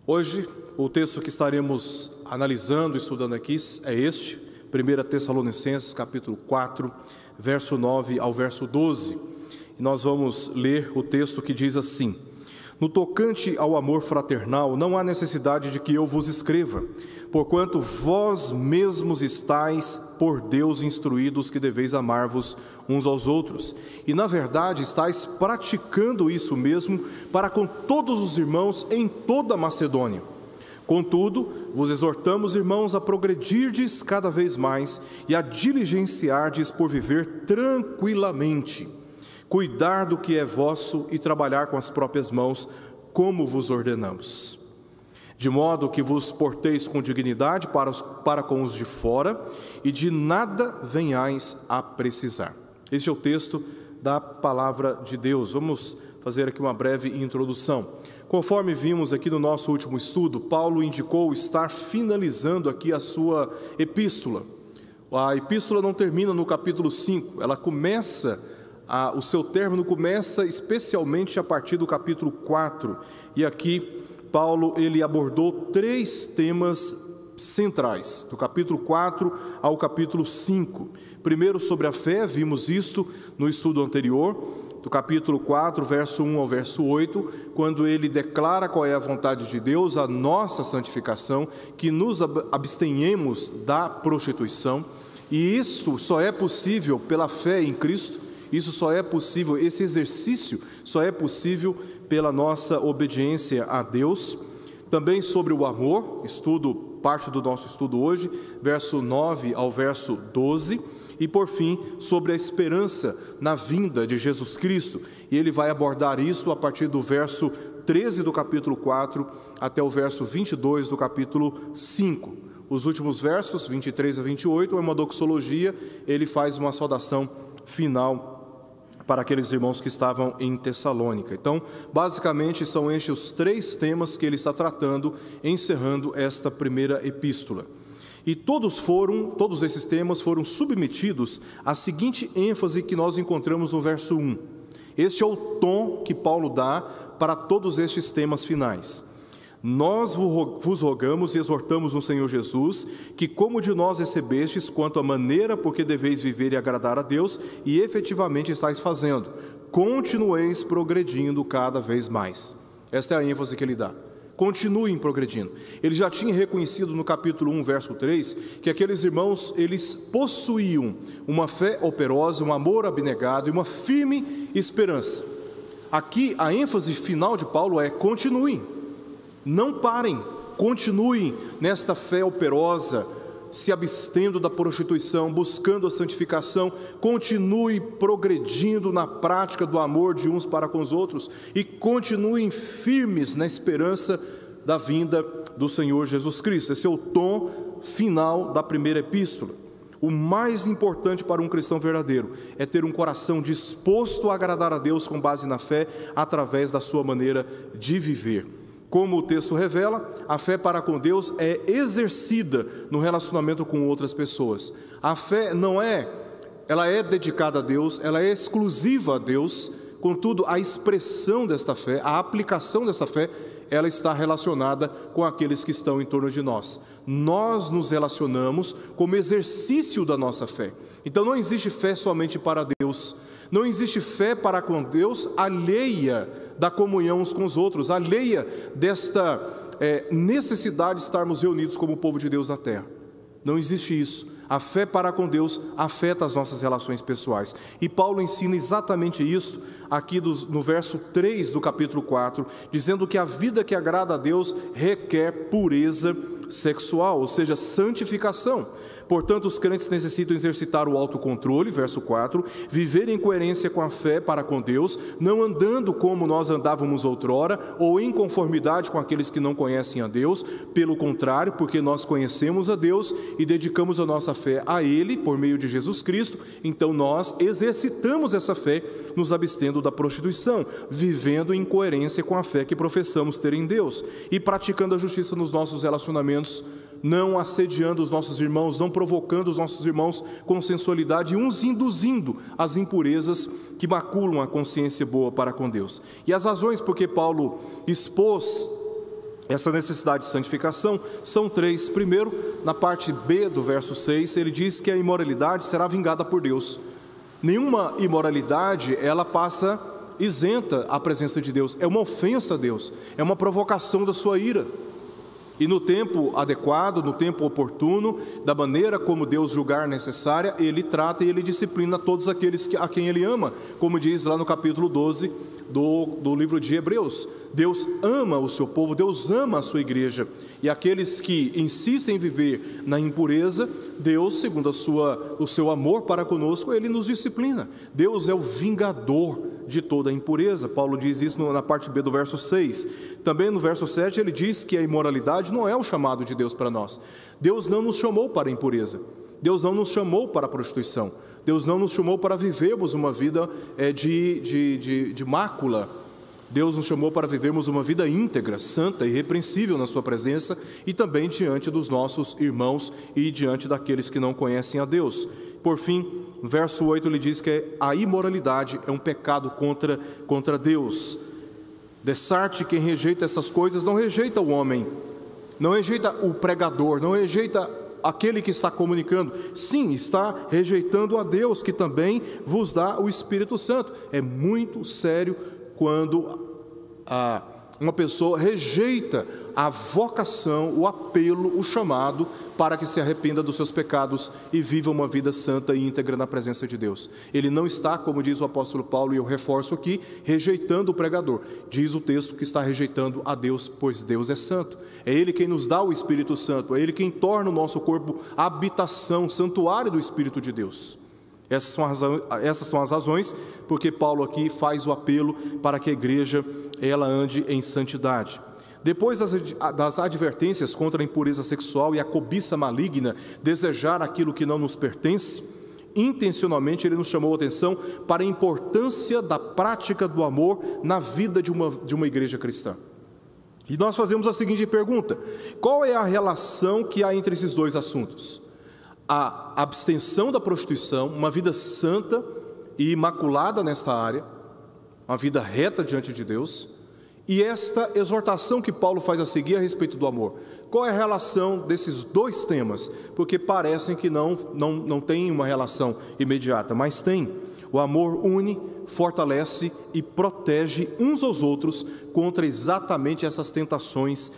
Hoje, o texto que estaremos analisando, estudando aqui, é este, 1 Tessalonicenses, capítulo 4, verso 9 ao verso 12. E nós vamos ler o texto que diz assim: No tocante ao amor fraternal, não há necessidade de que eu vos escreva, porquanto vós mesmos estáis por Deus instruídos que deveis amar-vos uns aos outros. E na verdade estáis praticando isso mesmo para com todos os irmãos em toda a Macedônia. Contudo, vos exortamos, irmãos, a progredirdes cada vez mais e a diligenciardes por viver tranquilamente, cuidar do que é vosso e trabalhar com as próprias mãos, como vos ordenamos. De modo que vos porteis com dignidade para com os de fora, e de nada venhais a precisar. Este é o texto da palavra de Deus. Vamos fazer aqui uma breve introdução. Conforme vimos aqui no nosso último estudo, Paulo indicou estar finalizando aqui a sua epístola. A epístola não termina no capítulo 5, ela começa... o seu término começa especialmente a partir do capítulo 4, e aqui Paulo ele abordou 3 temas centrais, do capítulo 4 ao capítulo 5. Primeiro, sobre a fé, vimos isto no estudo anterior, do capítulo 4, verso 1 ao verso 8, quando ele declara qual é a vontade de Deus, a nossa santificação, que nos abstenhamos da prostituição, e isto só é possível pela fé em Cristo. Isso só é possível, esse exercício só é possível pela nossa obediência a Deus. Também sobre o amor, parte do nosso estudo hoje, verso 9 ao verso 12. E por fim, sobre a esperança na vinda de Jesus Cristo. E ele vai abordar isso a partir do verso 13 do capítulo 4 até o verso 22 do capítulo 5. Os últimos versos, 23 a 28, é uma doxologia, ele faz uma saudação final para aqueles irmãos que estavam em Tessalônica. Então, basicamente, são estes os 3 temas que ele está tratando, encerrando esta primeira epístola. E todos esses temas foram submetidos à seguinte ênfase que nós encontramos no verso 1. Este é o tom que Paulo dá para todos estes temas finais. Nós vos rogamos e exortamos no Senhor Jesus, que como de nós recebestes, quanto à maneira por que deveis viver e agradar a Deus, e efetivamente estáis fazendo, continueis progredindo cada vez mais. Esta é a ênfase que ele dá. Continuem progredindo. Ele já tinha reconhecido no capítulo 1, verso 3, que aqueles irmãos, eles possuíam uma fé operosa, um amor abnegado e uma firme esperança. Aqui, a ênfase final de Paulo é: continuem. Não parem, continuem nesta fé operosa, se abstendo da prostituição, buscando a santificação, continue progredindo na prática do amor de uns para com os outros e continuem firmes na esperança da vinda do Senhor Jesus Cristo. Esse é o tom final da primeira epístola. O mais importante para um cristão verdadeiro é ter um coração disposto a agradar a Deus com base na fé, através da sua maneira de viver. Como o texto revela, a fé para com Deus é exercida no relacionamento com outras pessoas. A fé ela é dedicada a Deus, ela é exclusiva a Deus, contudo, a expressão desta fé, a aplicação dessa fé, ela está relacionada com aqueles que estão em torno de nós. Nós nos relacionamos como exercício da nossa fé. Então não existe fé somente para Deus, não existe fé para com Deus alheia da comunhão uns com os outros, alheia desta necessidade de estarmos reunidos como povo de Deus na terra. Não existe isso. A fé para com Deus afeta as nossas relações pessoais. E Paulo ensina exatamente isso aqui no verso 3 do capítulo 4, dizendo que a vida que agrada a Deus requer pureza sexual, ou seja, santificação. Portanto, os crentes necessitam exercitar o autocontrole, verso 4, viver em coerência com a fé para com Deus, não andando como nós andávamos outrora, ou em conformidade com aqueles que não conhecem a Deus, pelo contrário, porque nós conhecemos a Deus e dedicamos a nossa fé a Ele, por meio de Jesus Cristo, então nós exercitamos essa fé, nos abstendo da prostituição, vivendo em coerência com a fé que professamos ter em Deus, e praticando a justiça nos nossos relacionamentos, não assediando os nossos irmãos, não provocando os nossos irmãos com sensualidade, e uns induzindo as impurezas que maculam a consciência boa para com Deus. E as razões por que Paulo expôs essa necessidade de santificação são três. Primeiro, na parte B do verso 6, ele diz que a imoralidade será vingada por Deus. Nenhuma imoralidade, ela passa isenta à presença de Deus. É uma ofensa a Deus, é uma provocação da sua ira. E no tempo adequado, no tempo oportuno, da maneira como Deus julgar necessária, Ele trata e Ele disciplina todos aqueles a quem Ele ama, como diz lá no capítulo 12 do livro de Hebreus. Deus ama o seu povo, Deus ama a sua igreja, e aqueles que insistem em viver na impureza, Deus, segundo o seu amor para conosco, Ele nos disciplina. Deus é o vingador de toda a impureza. Paulo diz isso na parte B do verso 6. Também no verso 7 ele diz que a imoralidade não é o chamado de Deus para nós. Deus não nos chamou para a impureza, Deus não nos chamou para a prostituição, Deus não nos chamou para vivermos uma vida de mácula. Deus nos chamou para vivermos uma vida íntegra, santa e irrepreensível na sua presença, e também diante dos nossos irmãos e diante daqueles que não conhecem a Deus. Por fim, verso 8 ele diz que a imoralidade é um pecado contra Deus. Dessarte, quem rejeita essas coisas não rejeita o homem, não rejeita o pregador, não rejeita aquele que está comunicando, sim, está rejeitando a Deus, que também vos dá o Espírito Santo. É muito sério quando uma pessoa rejeita a vocação, o apelo, o chamado para que se arrependa dos seus pecados e viva uma vida santa e íntegra na presença de Deus. Ele não está, como diz o apóstolo Paulo, e eu reforço aqui, rejeitando o pregador. Diz o texto que está rejeitando a Deus, pois Deus é santo. É Ele quem nos dá o Espírito Santo, é Ele quem torna o nosso corpo habitação, santuário do Espírito de Deus. Essas são as razões porque Paulo aqui faz o apelo para que a igreja ela ande em santidade. Depois das advertências contra a impureza sexual e a cobiça maligna, desejar aquilo que não nos pertence, intencionalmente ele nos chamou a atenção para a importância da prática do amor na vida de uma igreja cristã. E nós fazemos a seguinte pergunta: qual é a relação que há entre esses dois assuntos? A abstenção da prostituição, uma vida santa e imaculada nesta área, uma vida reta diante de Deus, e esta exortação que Paulo faz a seguir a respeito do amor. Qual é a relação desses dois temas? Porque parecem que não tem uma relação imediata, mas tem. O amor une, fortalece e protege uns aos outros contra exatamente essas tentações,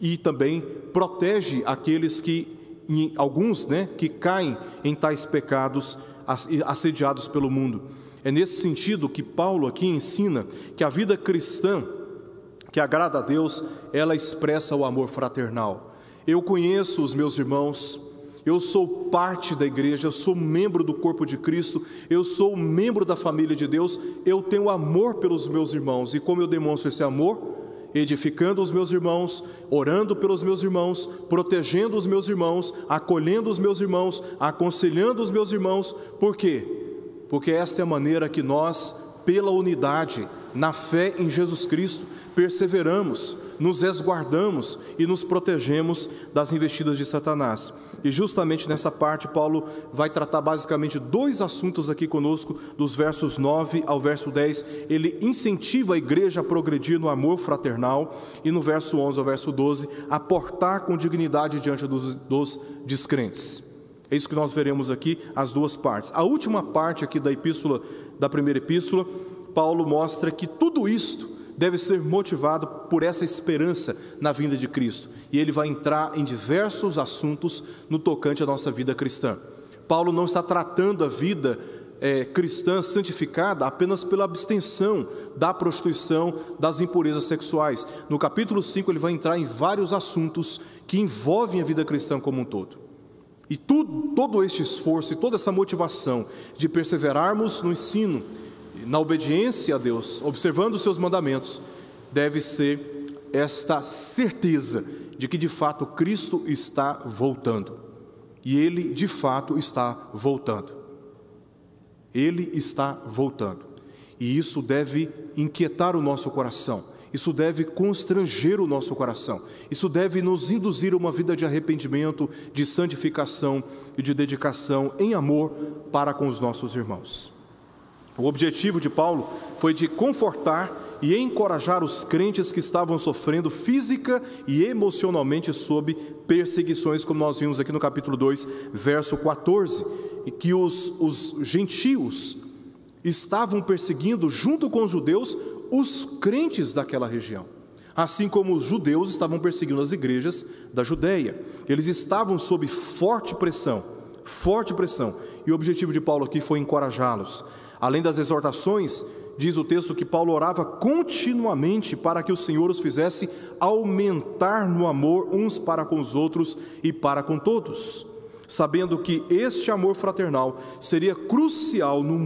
e também protege aqueles alguns que caem em tais pecados assediados pelo mundo. É nesse sentido que Paulo aqui ensina que a vida cristã que agrada a Deus, ela expressa o amor fraternal. Eu conheço os meus irmãos, eu sou parte da igreja, eu sou membro do corpo de Cristo, eu sou membro da família de Deus, eu tenho amor pelos meus irmãos. E como eu demonstro esse amor? Edificando os meus irmãos, orando pelos meus irmãos, protegendo os meus irmãos, acolhendo os meus irmãos, aconselhando os meus irmãos. Por quê? Porque esta é a maneira que nós, pela unidade, na fé em Jesus Cristo, perseveramos, nos resguardamos e nos protegemos das investidas de Satanás. E justamente nessa parte, Paulo vai tratar basicamente dois assuntos aqui conosco, dos versos 9 ao verso 10. Ele incentiva a igreja a progredir no amor fraternal, e no verso 11 ao verso 12, a portar com dignidade diante dos descrentes. É isso que nós veremos aqui, as duas partes. A última parte aqui da primeira epístola, Paulo mostra que tudo isto deve ser motivado por essa esperança na vinda de Cristo. E ele vai entrar em diversos assuntos no tocante à nossa vida cristã. Paulo não está tratando a vida cristã santificada apenas pela abstenção da prostituição, das impurezas sexuais. No capítulo 5 ele vai entrar em vários assuntos que envolvem a vida cristã como um todo. E todo este esforço e toda essa motivação de perseverarmos no ensino, na obediência a Deus, observando os seus mandamentos, deve ser esta certeza de que de fato Cristo está voltando. E Ele de fato está voltando. Ele está voltando. E isso deve inquietar o nosso coração. Isso deve constranger o nosso coração. Isso deve nos induzir a uma vida de arrependimento, de santificação e de dedicação em amor para com os nossos irmãos. O objetivo de Paulo foi de confortar e encorajar os crentes que estavam sofrendo física e emocionalmente sob perseguições, como nós vimos aqui no capítulo 2, verso 14, e que os gentios estavam perseguindo, junto com os judeus, os crentes daquela região, assim como os judeus estavam perseguindo as igrejas da Judéia. Eles estavam sob forte pressão, e o objetivo de Paulo aqui foi encorajá-los. Além das exortações, diz o texto que Paulo orava continuamente para que o Senhor os fizesse aumentar no amor uns para com os outros e para com todos, sabendo que este amor fraternal seria crucial no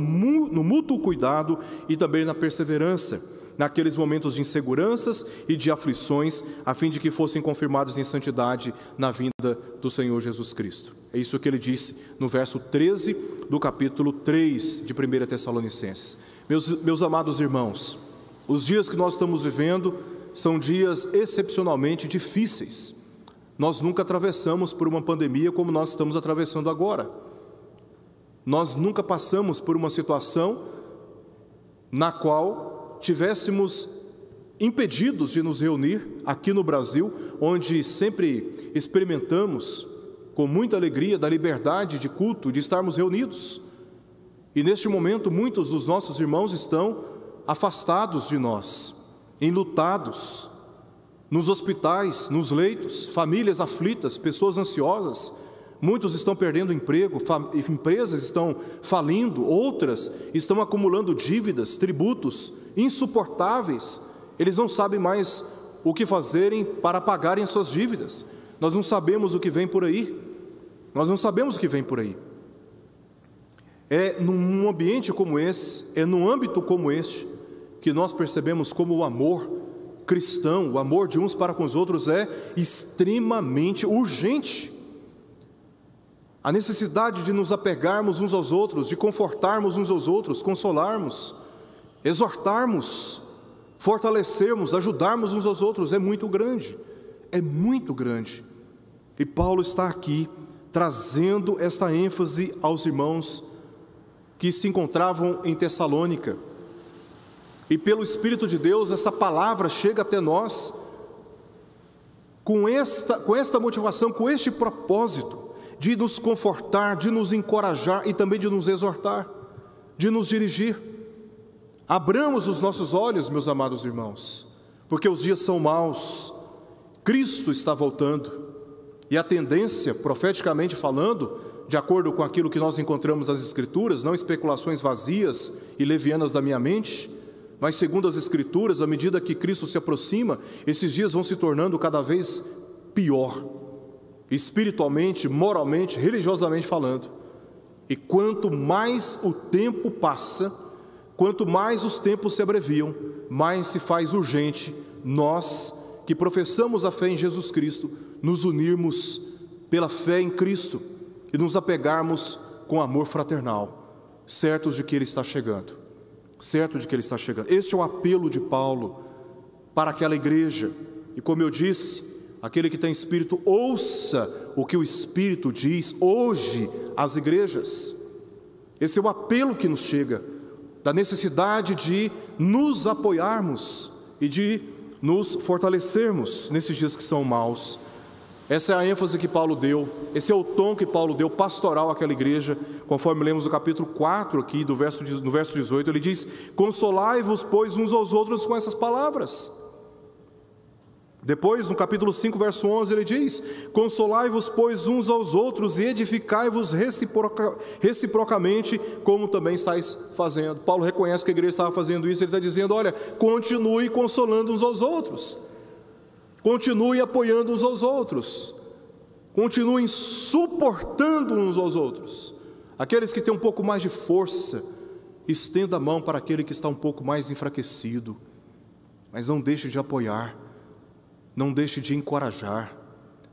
mútuo cuidado e também na perseverança, naqueles momentos de inseguranças e de aflições, a fim de que fossem confirmados em santidade na vinda do Senhor Jesus Cristo. É isso que ele disse no verso 13 do capítulo 3 de 1 Tessalonicenses. Meus amados irmãos, os dias que nós estamos vivendo são dias excepcionalmente difíceis. Nós nunca atravessamos por uma pandemia como nós estamos atravessando agora. Nós nunca passamos por uma situação na qual tivéssemos impedidos de nos reunir aqui no Brasil, onde sempre experimentamos com muita alegria da liberdade de culto, de estarmos reunidos. E neste momento muitos dos nossos irmãos estão afastados de nós, enlutados, nos hospitais, nos leitos, famílias aflitas, pessoas ansiosas. Muitos estão perdendo emprego, empresas estão falindo, outras estão acumulando dívidas, tributos insuportáveis. Eles não sabem mais o que fazerem para pagarem as suas dívidas. Nós não sabemos o que vem por aí. É num ambiente como esse, é num âmbito como este, que nós percebemos como o amor cristão, o amor de uns para com os outros é extremamente urgente. A necessidade de nos apegarmos uns aos outros, de confortarmos uns aos outros, consolarmos, exortarmos, fortalecermos, ajudarmos uns aos outros é muito grande, E Paulo está aqui trazendo esta ênfase aos irmãos que se encontravam em Tessalônica. E pelo Espírito de Deus, essa palavra chega até nós com esta motivação, com este propósito de nos confortar, de nos encorajar e também de nos exortar, de nos dirigir. Abramos os nossos olhos, meus amados irmãos, porque os dias são maus, Cristo está voltando, e a tendência, profeticamente falando, de acordo com aquilo que nós encontramos nas Escrituras, não especulações vazias e levianas da minha mente, mas segundo as Escrituras, à medida que Cristo se aproxima, esses dias vão se tornando cada vez pior, espiritualmente, moralmente, religiosamente falando. E quanto mais o tempo passa, quanto mais os tempos se abreviam, mais se faz urgente nós, que professamos a fé em Jesus Cristo, nos unirmos pela fé em Cristo e nos apegarmos com amor fraternal, certos de que Ele está chegando. Este é o apelo de Paulo para aquela igreja. E como eu disse, aquele que tem espírito, ouça o que o Espírito diz hoje às igrejas. Esse é o apelo que nos chega, da necessidade de nos apoiarmos e de nos fortalecermos nesses dias que são maus. Essa é a ênfase que Paulo deu, esse é o tom que Paulo deu pastoral àquela igreja, conforme lemos no capítulo 4 aqui, no verso 18, ele diz: consolai-vos, pois, uns aos outros com essas palavras. Depois, no capítulo 5, verso 11, ele diz: consolai-vos, pois, uns aos outros e edificai-vos reciprocamente, como também estáis fazendo. Paulo reconhece que a igreja estava fazendo isso, ele está dizendo: olha, continue consolando uns aos outros, continue apoiando uns aos outros, continuem suportando uns aos outros. Aqueles que têm um pouco mais de força, estenda a mão para aquele que está um pouco mais enfraquecido, mas não deixe de apoiar, não deixe de encorajar,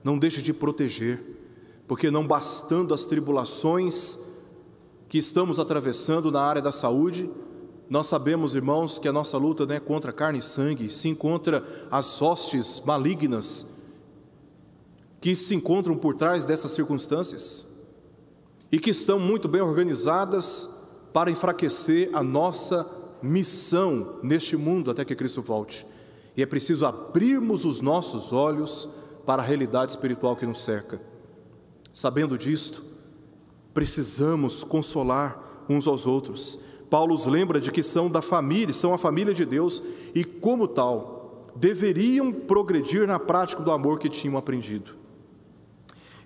não deixe de proteger, porque não bastando as tribulações que estamos atravessando na área da saúde, nós sabemos, irmãos, que a nossa luta não é contra carne e sangue, sim contra as hostes malignas que se encontram por trás dessas circunstâncias e que estão muito bem organizadas para enfraquecer a nossa missão neste mundo até que Cristo volte. E é preciso abrirmos os nossos olhos para a realidade espiritual que nos cerca. Sabendo disto, precisamos consolar uns aos outros. Paulo os lembra de que são da família, são a família de Deus, e como tal, deveriam progredir na prática do amor que tinham aprendido.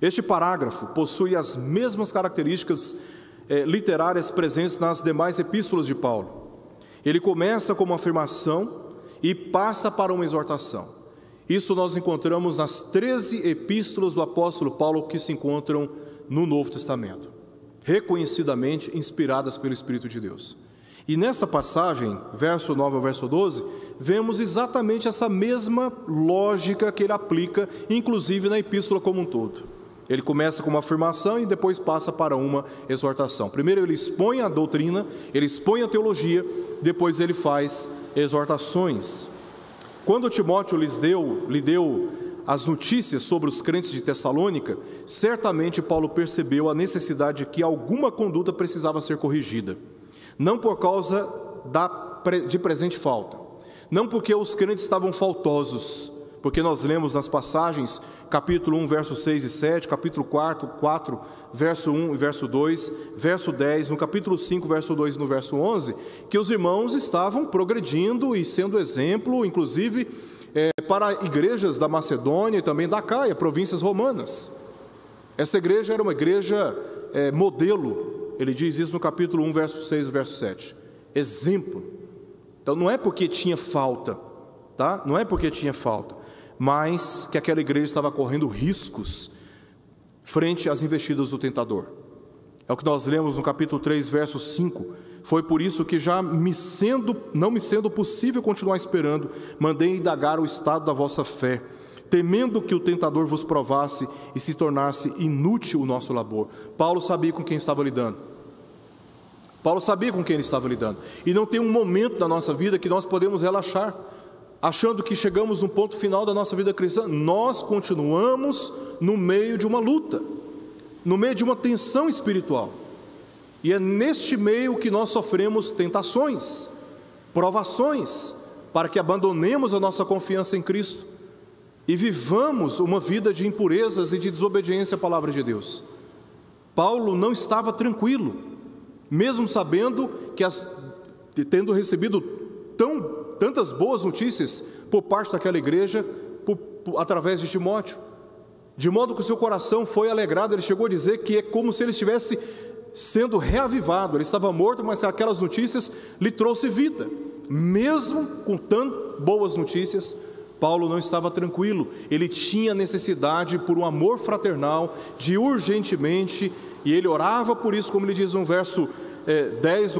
Este parágrafo possui as mesmas características literárias presentes nas demais epístolas de Paulo. Ele começa com uma afirmação e passa para uma exortação. Isso nós encontramos nas 13 epístolas do apóstolo Paulo que se encontram no Novo Testamento, reconhecidamente inspiradas pelo Espírito de Deus. E nesta passagem, verso 9 ao verso 12, vemos exatamente essa mesma lógica que ele aplica, inclusive na epístola como um todo. Ele começa com uma afirmação e depois passa para uma exortação. Primeiro ele expõe a doutrina, ele expõe a teologia, depois ele faz exortações. Quando Timóteo lhe deu as notícias sobre os crentes de Tessalônica, certamente Paulo percebeu a necessidade de que alguma conduta precisava ser corrigida. Não por causa de presente falta, não porque os crentes estavam faltosos, porque nós lemos nas passagens, capítulo 1, versos 6 e 7, capítulo 4, verso 1 e verso 2, verso 10, no capítulo 5, verso 2 e no verso 11, que os irmãos estavam progredindo e sendo exemplo, inclusive, para igrejas da Macedônia e também da Acaia, províncias romanas. Essa igreja era uma igreja modelo, ele diz isso no capítulo 1, verso 6 e verso 7, exemplo. Então não é porque tinha falta, tá? Não é porque tinha falta, mas que aquela igreja estava correndo riscos frente às investidas do tentador. É o que nós lemos no capítulo 3, verso 5. Foi por isso que não me sendo possível continuar esperando, mandei indagar o estado da vossa fé, temendo que o tentador vos provasse e se tornasse inútil o nosso labor. Paulo sabia com quem estava lidando. Paulo sabia com quem ele estava lidando. E não tem um momento na nossa vida que nós podemos relaxar, achando que chegamos no ponto final da nossa vida cristã. Nós continuamos no meio de uma luta, no meio de uma tensão espiritual. E é neste meio que nós sofremos tentações, provações, para que abandonemos a nossa confiança em Cristo e vivamos uma vida de impurezas e de desobediência à palavra de Deus. Paulo não estava tranquilo, mesmo sabendo que, tendo recebido tantas boas notícias por parte daquela igreja, através de Timóteo, de modo que o seu coração foi alegrado. Ele chegou a dizer que é como se ele estivesse sendo reavivado. Ele estava morto, mas aquelas notícias lhe trouxe vida. Mesmo com tão boas notícias, Paulo não estava tranquilo. Ele tinha necessidade, por um amor fraternal, de urgentemente, e ele orava por isso, como ele diz no verso 10 do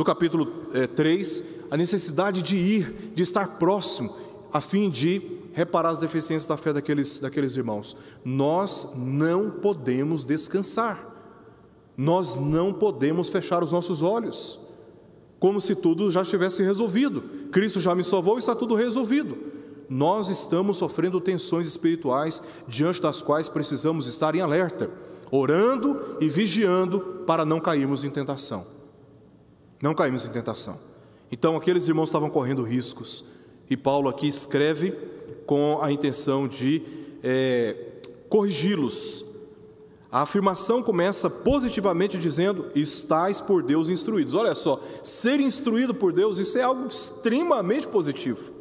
capítulo 3, a necessidade de ir, de estar próximo, a fim de reparar as deficiências da fé daqueles irmãos. Nós não podemos descansar, nós não podemos fechar os nossos olhos, como se tudo já estivesse resolvido. Cristo já me salvou e está tudo resolvido. Nós estamos sofrendo tensões espirituais, diante das quais precisamos estar em alerta, orando e vigiando para não cairmos em tentação. Não caímos em tentação. Então aqueles irmãos estavam correndo riscos, e Paulo aqui escreve com a intenção de corrigi-los. A afirmação começa positivamente dizendo: estais por Deus instruídos. Olha só, ser instruído por Deus, isso é algo extremamente positivo.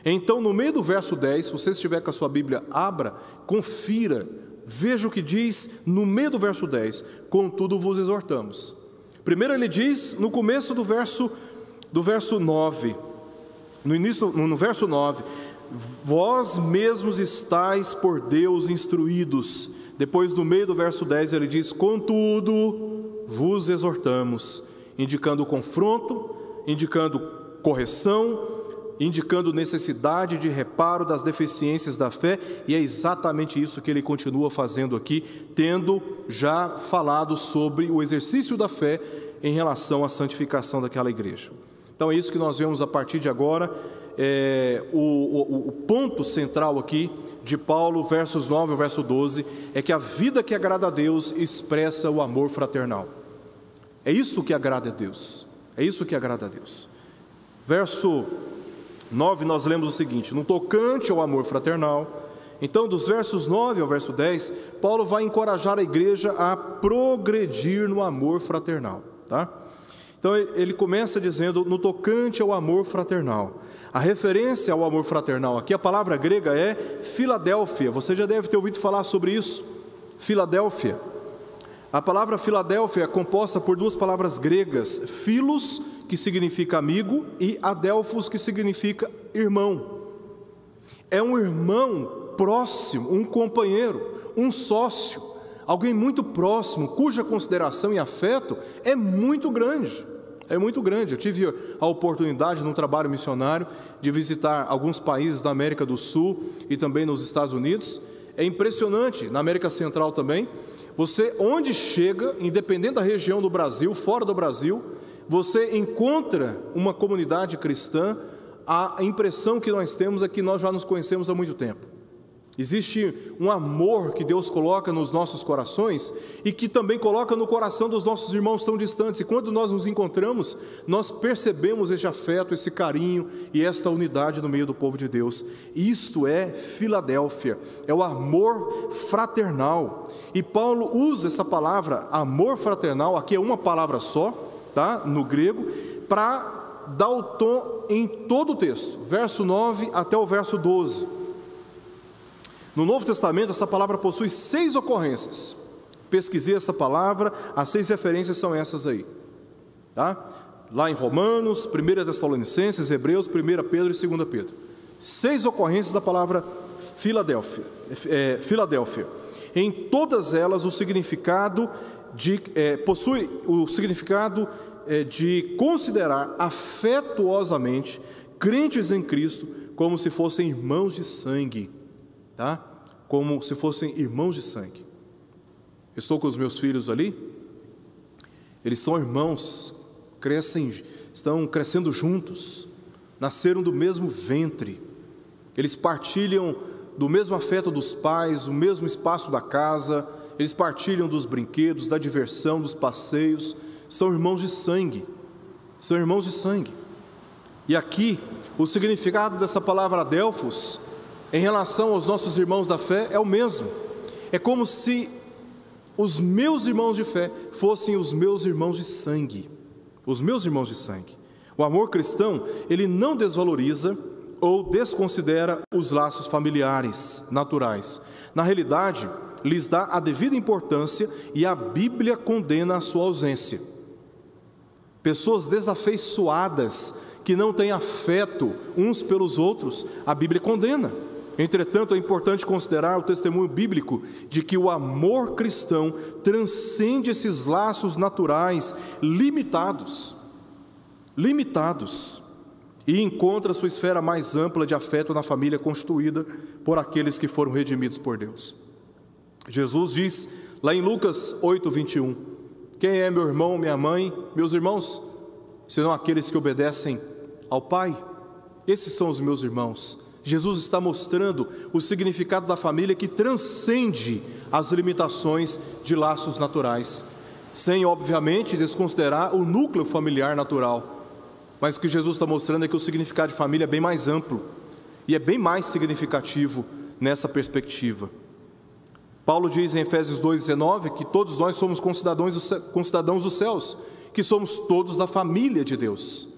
Então no meio do verso 10, se você estiver com a sua Bíblia, abra, confira, veja o que diz no meio do verso 10: contudo vos exortamos. Primeiro ele diz, no começo do verso 9, no verso 9, vós mesmos estáis por Deus instruídos. Depois, no meio do verso 10, ele diz, contudo vos exortamos, indicando confronto, indicando correção, indicando necessidade de reparo das deficiências da fé, e é exatamente isso que ele continua fazendo aqui, tendo já falado sobre o exercício da fé em relação à santificação daquela igreja. Então é isso que nós vemos a partir de agora. O ponto central aqui de Paulo, versos 9 ao verso 12, é que a vida que agrada a Deus expressa o amor fraternal. É isso que agrada a Deus. É isso que agrada a Deus. Verso 9 nós lemos o seguinte: no tocante ao amor fraternal. Então, dos versos 9 ao verso 10, Paulo vai encorajar a igreja a progredir no amor fraternal, tá? Então ele começa dizendo, no tocante ao amor fraternal. A referência ao amor fraternal aqui, a palavra grega é Filadélfia. Você já deve ter ouvido falar sobre isso, Filadélfia. A palavra Filadélfia é composta por duas palavras gregas, philos, que significa amigo, e adelphos, que significa irmão. É um irmão próximo, um companheiro, um sócio, alguém muito próximo, cuja consideração e afeto é muito grande. É muito grande. Eu tive a oportunidade, num trabalho missionário, de visitar alguns países da América do Sul e também nos Estados Unidos. É impressionante, na América Central também. Você, onde chega, independente da região do Brasil, fora do Brasil, você encontra uma comunidade cristã. A impressão que nós temos é que nós já nos conhecemos há muito tempo. Existe um amor que Deus coloca nos nossos corações e que também coloca no coração dos nossos irmãos tão distantes. E quando nós nos encontramos, nós percebemos esse afeto, esse carinho e esta unidade no meio do povo de Deus. Isto é Filadélfia, é o amor fraternal. E Paulo usa essa palavra, amor fraternal, aqui é uma palavra só, tá? No grego, para dar o tom em todo o texto, verso 9 até o verso 12. No Novo Testamento, essa palavra possui 6 ocorrências. Pesquisei essa palavra, as 6 referências são essas aí, tá? Lá em Romanos, 1 Tessalonicenses, Hebreus, 1 Pedro e 2 Pedro. 6 ocorrências da palavra Filadélfia. Em todas elas, o significado possui o significado de considerar afetuosamente crentes em Cristo como se fossem irmãos de sangue. Tá? Como se fossem irmãos de sangue. Estou com os meus filhos ali, eles são irmãos, estão crescendo juntos, nasceram do mesmo ventre, eles partilham do mesmo afeto dos pais, o mesmo espaço da casa, eles partilham dos brinquedos, da diversão, dos passeios, são irmãos de sangue, são irmãos de sangue. E aqui, o significado dessa palavra adelphos, em relação aos nossos irmãos da fé, é o mesmo. É como se os meus irmãos de fé fossem os meus irmãos de sangue. Os meus irmãos de sangue. O amor cristão, ele não desvaloriza ou desconsidera os laços familiares, naturais. Na realidade, lhes dá a devida importância e a Bíblia condena a sua ausência. Pessoas desafeiçoadas, que não têm afeto uns pelos outros, a Bíblia condena. Entretanto, é importante considerar o testemunho bíblico de que o amor cristão transcende esses laços naturais limitados, e encontra sua esfera mais ampla de afeto na família constituída por aqueles que foram redimidos por Deus. Jesus diz, lá em Lucas 8:21, quem é meu irmão, minha mãe, meus irmãos, senão aqueles que obedecem ao Pai? Esses são os meus irmãos. Jesus está mostrando o significado da família que transcende as limitações de laços naturais, sem, obviamente, desconsiderar o núcleo familiar natural. Mas o que Jesus está mostrando é que o significado de família é bem mais amplo e é bem mais significativo nessa perspectiva. Paulo diz em Efésios 2:19 que todos nós somos concidadãos dos céus, que somos todos da família de Deus.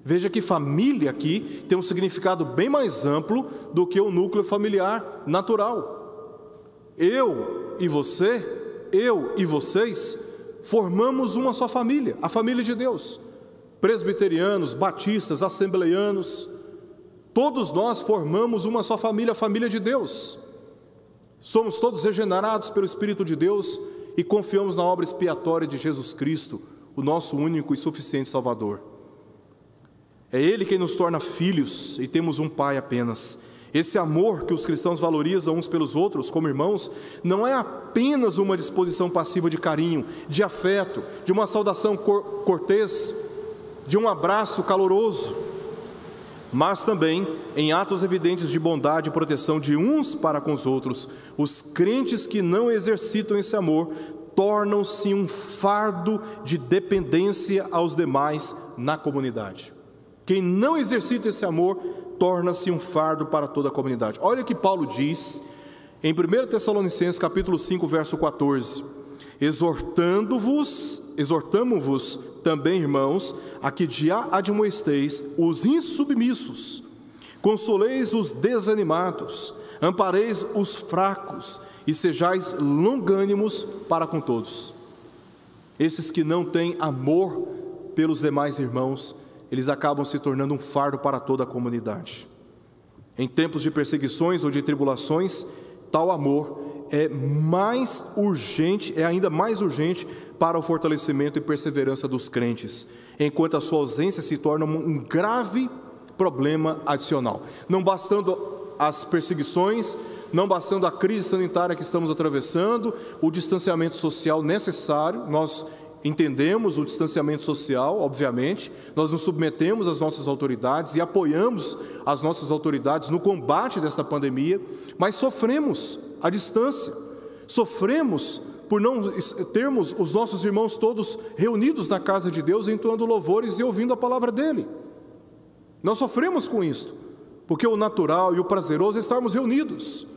Veja que família aqui tem um significado bem mais amplo do que o núcleo familiar natural. Eu e você, eu e vocês, formamos uma só família, a família de Deus. Presbiterianos, batistas, assembleianos, todos nós formamos uma só família, a família de Deus. Somos todos regenerados pelo Espírito de Deus e confiamos na obra expiatória de Jesus Cristo, o nosso único e suficiente Salvador. É Ele quem nos torna filhos e temos um Pai apenas. Esse amor que os cristãos valorizam uns pelos outros como irmãos, não é apenas uma disposição passiva de carinho, de afeto, de uma saudação cortês, de um abraço caloroso, mas também em atos evidentes de bondade e proteção de uns para com os outros. Os crentes que não exercitam esse amor tornam-se um fardo de dependência aos demais na comunidade. Quem não exercita esse amor, torna-se um fardo para toda a comunidade. Olha o que Paulo diz em 1 Tessalonicenses capítulo 5, verso 14. Exortamo-vos também, irmãos, a que admoesteis os insubmissos, consoleis os desanimados, ampareis os fracos e sejais longânimos para com todos. Esses que não têm amor pelos demais irmãos, eles acabam se tornando um fardo para toda a comunidade. Em tempos de perseguições ou de tribulações, tal amor é ainda mais urgente para o fortalecimento e perseverança dos crentes, enquanto a sua ausência se torna um grave problema adicional. Não bastando as perseguições, não bastando a crise sanitária que estamos atravessando, o distanciamento social necessário, nós entendemos o distanciamento social, obviamente, nós nos submetemos às nossas autoridades e apoiamos as nossas autoridades no combate desta pandemia, mas sofremos à distância, sofremos por não termos os nossos irmãos todos reunidos na casa de Deus, entoando louvores e ouvindo a palavra dEle. Nós sofremos com isto, porque o natural e o prazeroso é estarmos reunidos.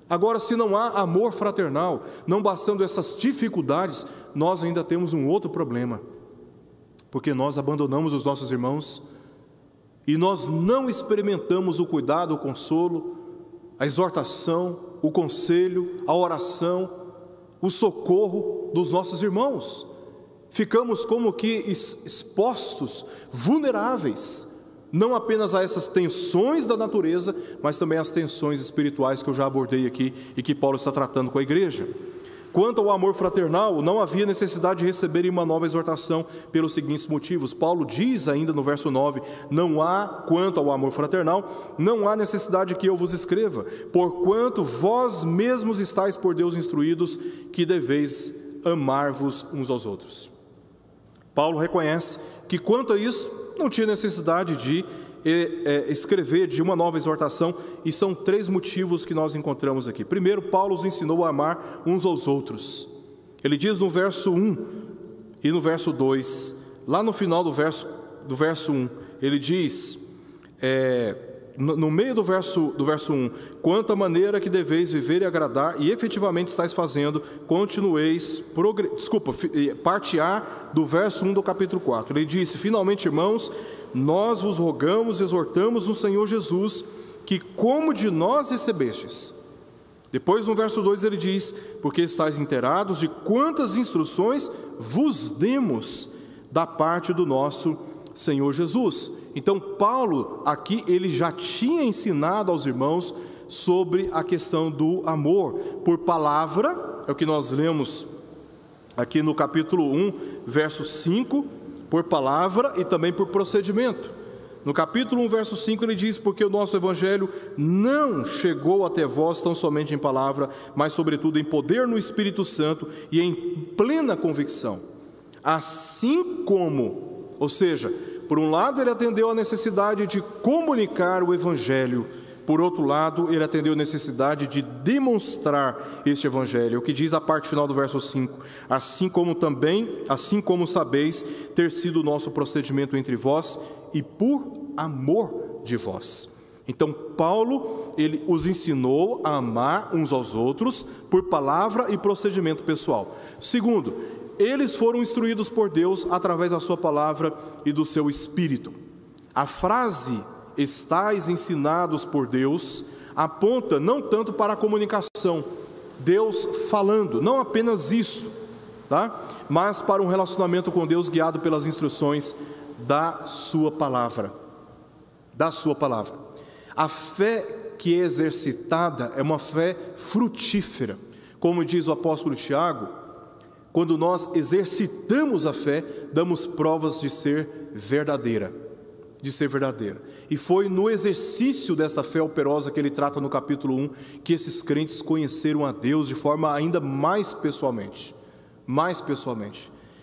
Agora, se não há amor fraternal, não bastando essas dificuldades, nós ainda temos um outro problema, porque nós abandonamos os nossos irmãos e nós não experimentamos o cuidado, o consolo, a exortação, o conselho, a oração, o socorro dos nossos irmãos. Ficamos como que expostos, vulneráveis, não apenas a essas tensões da natureza, mas também às tensões espirituais que eu já abordei aqui e que Paulo está tratando com a igreja. Quanto ao amor fraternal, não havia necessidade de receberem uma nova exortação pelos seguintes motivos. Paulo diz ainda no verso 9, quanto ao amor fraternal, não há necessidade que eu vos escreva, porquanto vós mesmos estáis por Deus instruídos que deveis amar-vos uns aos outros. Paulo reconhece que quanto a isso, não tinha necessidade de escrever de uma nova exortação, e são 3 motivos que nós encontramos aqui. Primeiro, Paulo os ensinou a amar uns aos outros. Ele diz no verso 1 e no verso 2, lá no final do verso 1, ele diz, no meio do verso 1, quanto à maneira que deveis viver e agradar, e efetivamente estáis fazendo, continueis, parte A do verso 1 do capítulo 4, ele disse, finalmente, irmãos, nós vos rogamos e exortamos no Senhor Jesus, que como de nós recebestes. Depois no verso 2 ele diz, porque estáis inteirados de quantas instruções vos demos da parte do nosso Senhor Jesus. Então Paulo aqui, ele já tinha ensinado aos irmãos sobre a questão do amor, por palavra, é o que nós lemos aqui no capítulo 1, verso 5, por palavra e também por procedimento. No capítulo 1, verso 5, ele diz, porque o nosso evangelho não chegou até vós tão somente em palavra, mas sobretudo em poder no Espírito Santo e em plena convicção. Assim como, ou seja, por um lado ele atendeu a necessidade de comunicar o evangelho, por outro lado ele atendeu a necessidade de demonstrar este evangelho, o que diz a parte final do verso 5, assim como sabeis ter sido o nosso procedimento entre vós e por amor de vós. Então Paulo, ele os ensinou a amar uns aos outros por palavra e procedimento pessoal. Segundo, eles foram instruídos por Deus através da sua palavra e do seu Espírito. A frase estais ensinados por Deus aponta não tanto para a comunicação, Deus falando, não apenas isto, tá? Mas para um relacionamento com Deus guiado pelas instruções da sua palavra. Da sua palavra. A fé que é exercitada é uma fé frutífera. Como diz o apóstolo Tiago, quando nós exercitamos a fé, damos provas de ser verdadeira. E foi no exercício desta fé operosa que ele trata no capítulo 1, que esses crentes conheceram a Deus de forma ainda mais pessoalmente.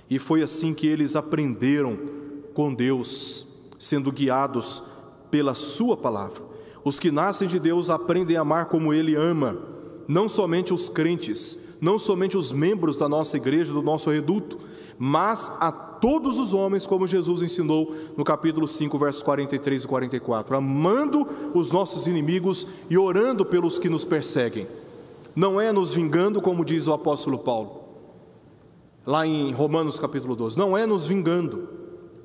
E foi assim que eles aprenderam com Deus, sendo guiados pela sua palavra. Os que nascem de Deus aprendem a amar como Ele ama, não somente os crentes, não somente os membros da nossa igreja, do nosso reduto, mas a todos os homens, como Jesus ensinou no capítulo 5, versos 43 e 44, amando os nossos inimigos e orando pelos que nos perseguem. Não é nos vingando, como diz o apóstolo Paulo, lá em Romanos capítulo 12, não é nos vingando,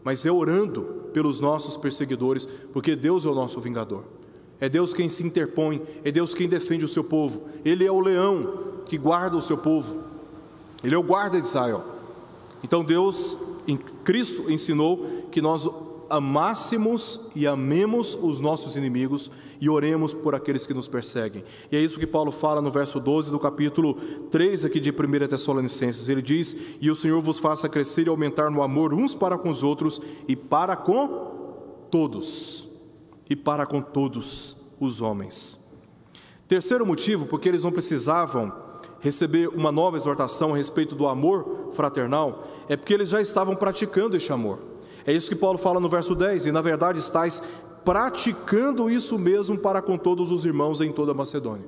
mas é orando pelos nossos perseguidores, porque Deus é o nosso vingador. É Deus quem se interpõe, é Deus quem defende o seu povo. Ele é o leão que guarda o seu povo, Ele é o guarda de Israel. Então Deus, em Cristo, ensinou que nós amássemos e amemos os nossos inimigos e oremos por aqueles que nos perseguem. E é isso que Paulo fala no verso 12 do capítulo 3 aqui de 1 Tessalonicenses. Ele diz: e o Senhor vos faça crescer e aumentar no amor uns para com os outros e para com todos. E para com todos os homens. Terceiro motivo, porque eles não precisavam receber uma nova exortação a respeito do amor fraternal, é porque eles já estavam praticando este amor. É isso que Paulo fala no verso 10, e na verdade estáis praticando isso mesmo para com todos os irmãos em toda a Macedônia.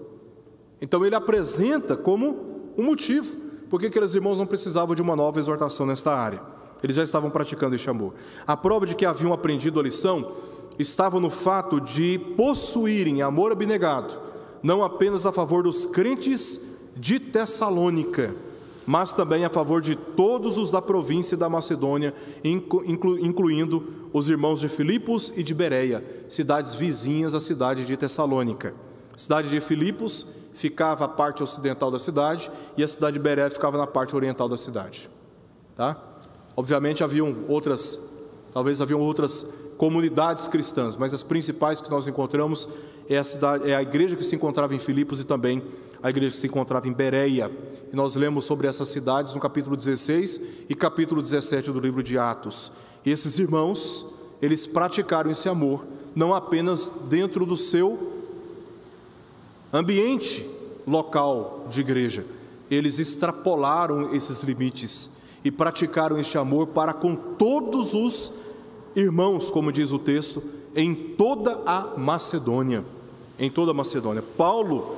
Então ele apresenta como um motivo, porque aqueles irmãos não precisavam de uma nova exortação nesta área. Eles já estavam praticando este amor. A prova de que haviam aprendido a lição estava no fato de possuírem amor abnegado, não apenas a favor dos crentes de Tessalônica, mas também a favor de todos os da província da Macedônia, incluindo os irmãos de Filipos e de Bereia, cidades vizinhas à cidade de Tessalônica. A cidade de Filipos ficava a parte ocidental da cidade e a cidade de Bereia ficava na parte oriental da cidade. Tá? Obviamente haviam outras comunidades cristãs, mas as principais que nós encontramos é a igreja que se encontrava em Filipos e também a igreja que se encontrava em Bereia. E nós lemos sobre essas cidades no capítulo 16 e capítulo 17 do livro de Atos. E esses irmãos, eles praticaram esse amor, não apenas dentro do seu ambiente local de igreja, eles extrapolaram esses limites e praticaram este amor para com todos os irmãos, como diz o texto, em toda a Macedônia. Em toda a Macedônia. Paulo,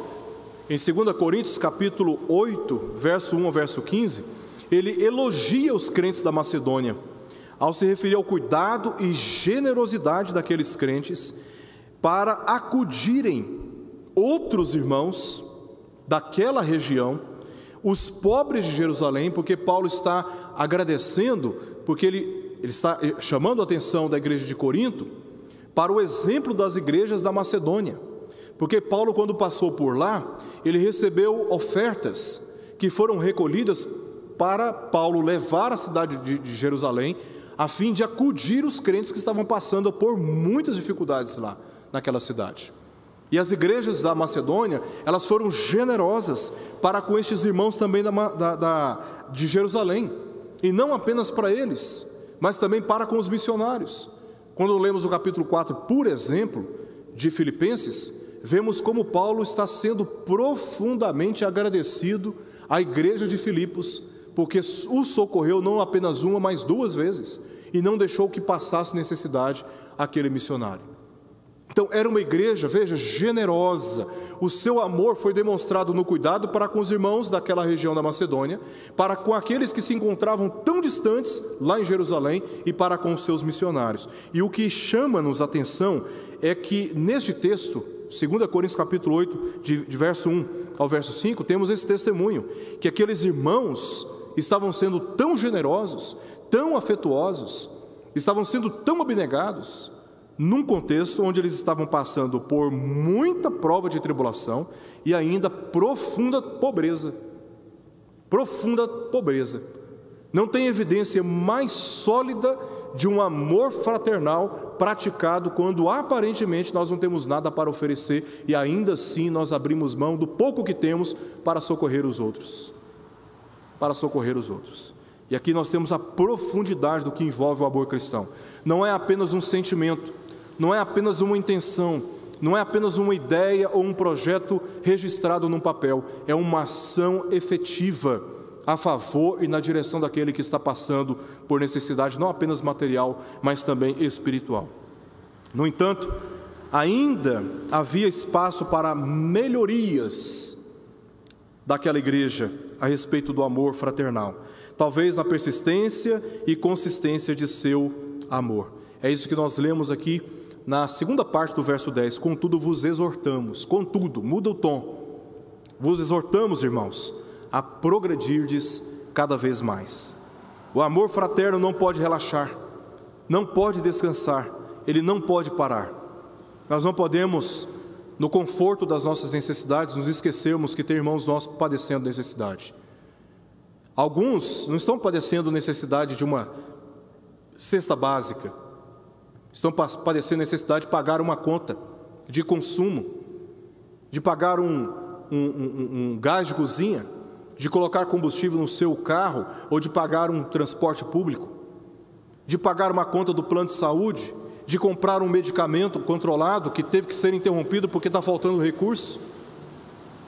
em 2 Coríntios capítulo 8, verso 1 ao verso 15, ele elogia os crentes da Macedônia, ao se referir ao cuidado e generosidade daqueles crentes para acudirem outros irmãos daquela região, os pobres de Jerusalém, porque Paulo está agradecendo, porque ele está chamando a atenção da igreja de Corinto para o exemplo das igrejas da Macedônia, porque Paulo, quando passou por lá, ele recebeu ofertas que foram recolhidas para Paulo levar à cidade de Jerusalém, a fim de acudir os crentes que estavam passando por muitas dificuldades lá naquela cidade. E as igrejas da Macedônia, elas foram generosas para com estes irmãos também de Jerusalém, e não apenas para eles, mas também para com os missionários. Quando lemos o capítulo 4, por exemplo, de Filipenses, vemos como Paulo está sendo profundamente agradecido à igreja de Filipos, porque o socorreu não apenas uma, mas 2 vezes, e não deixou que passasse necessidade aquele missionário. Então era uma igreja, veja, generosa. O seu amor foi demonstrado no cuidado para com os irmãos daquela região da Macedônia, para com aqueles que se encontravam tão distantes lá em Jerusalém e para com os seus missionários. E o que chama-nos a atenção é que neste texto, 2 Coríntios capítulo 8, de verso 1 ao verso 5, temos esse testemunho, que aqueles irmãos estavam sendo tão generosos, tão afetuosos, estavam sendo tão abnegados, num contexto onde eles estavam passando por muita prova de tribulação e ainda profunda pobreza. Profunda pobreza. Não tem evidência mais sólida de um amor fraternal praticado quando aparentemente nós não temos nada para oferecer e ainda assim nós abrimos mão do pouco que temos para socorrer os outros. Para socorrer os outros. E aqui nós temos a profundidade do que envolve o amor cristão. Não é apenas um sentimento, não é apenas uma intenção, não é apenas uma ideia ou um projeto registrado num papel, é uma ação efetiva a favor e na direção daquele que está passando por necessidade, não apenas material, mas também espiritual. No entanto, ainda havia espaço para melhorias daquela igreja a respeito do amor fraternal, talvez na persistência e consistência de seu amor. É isso que nós lemos aqui na segunda parte do verso 10, contudo vos exortamos, contudo, muda o tom, vos exortamos, irmãos, a progredirdes cada vez mais. O amor fraterno não pode relaxar, não pode descansar, ele não pode parar. Nós não podemos, no conforto das nossas necessidades, nos esquecermos que tem irmãos nossos padecendo necessidade. Alguns não estão padecendo necessidade de uma cesta básica, estão padecendo necessidade de pagar uma conta de consumo, de pagar um gás de cozinha, de colocar combustível no seu carro, ou de pagar um transporte público, de pagar uma conta do plano de saúde, de comprar um medicamento controlado que teve que ser interrompido porque está faltando recurso.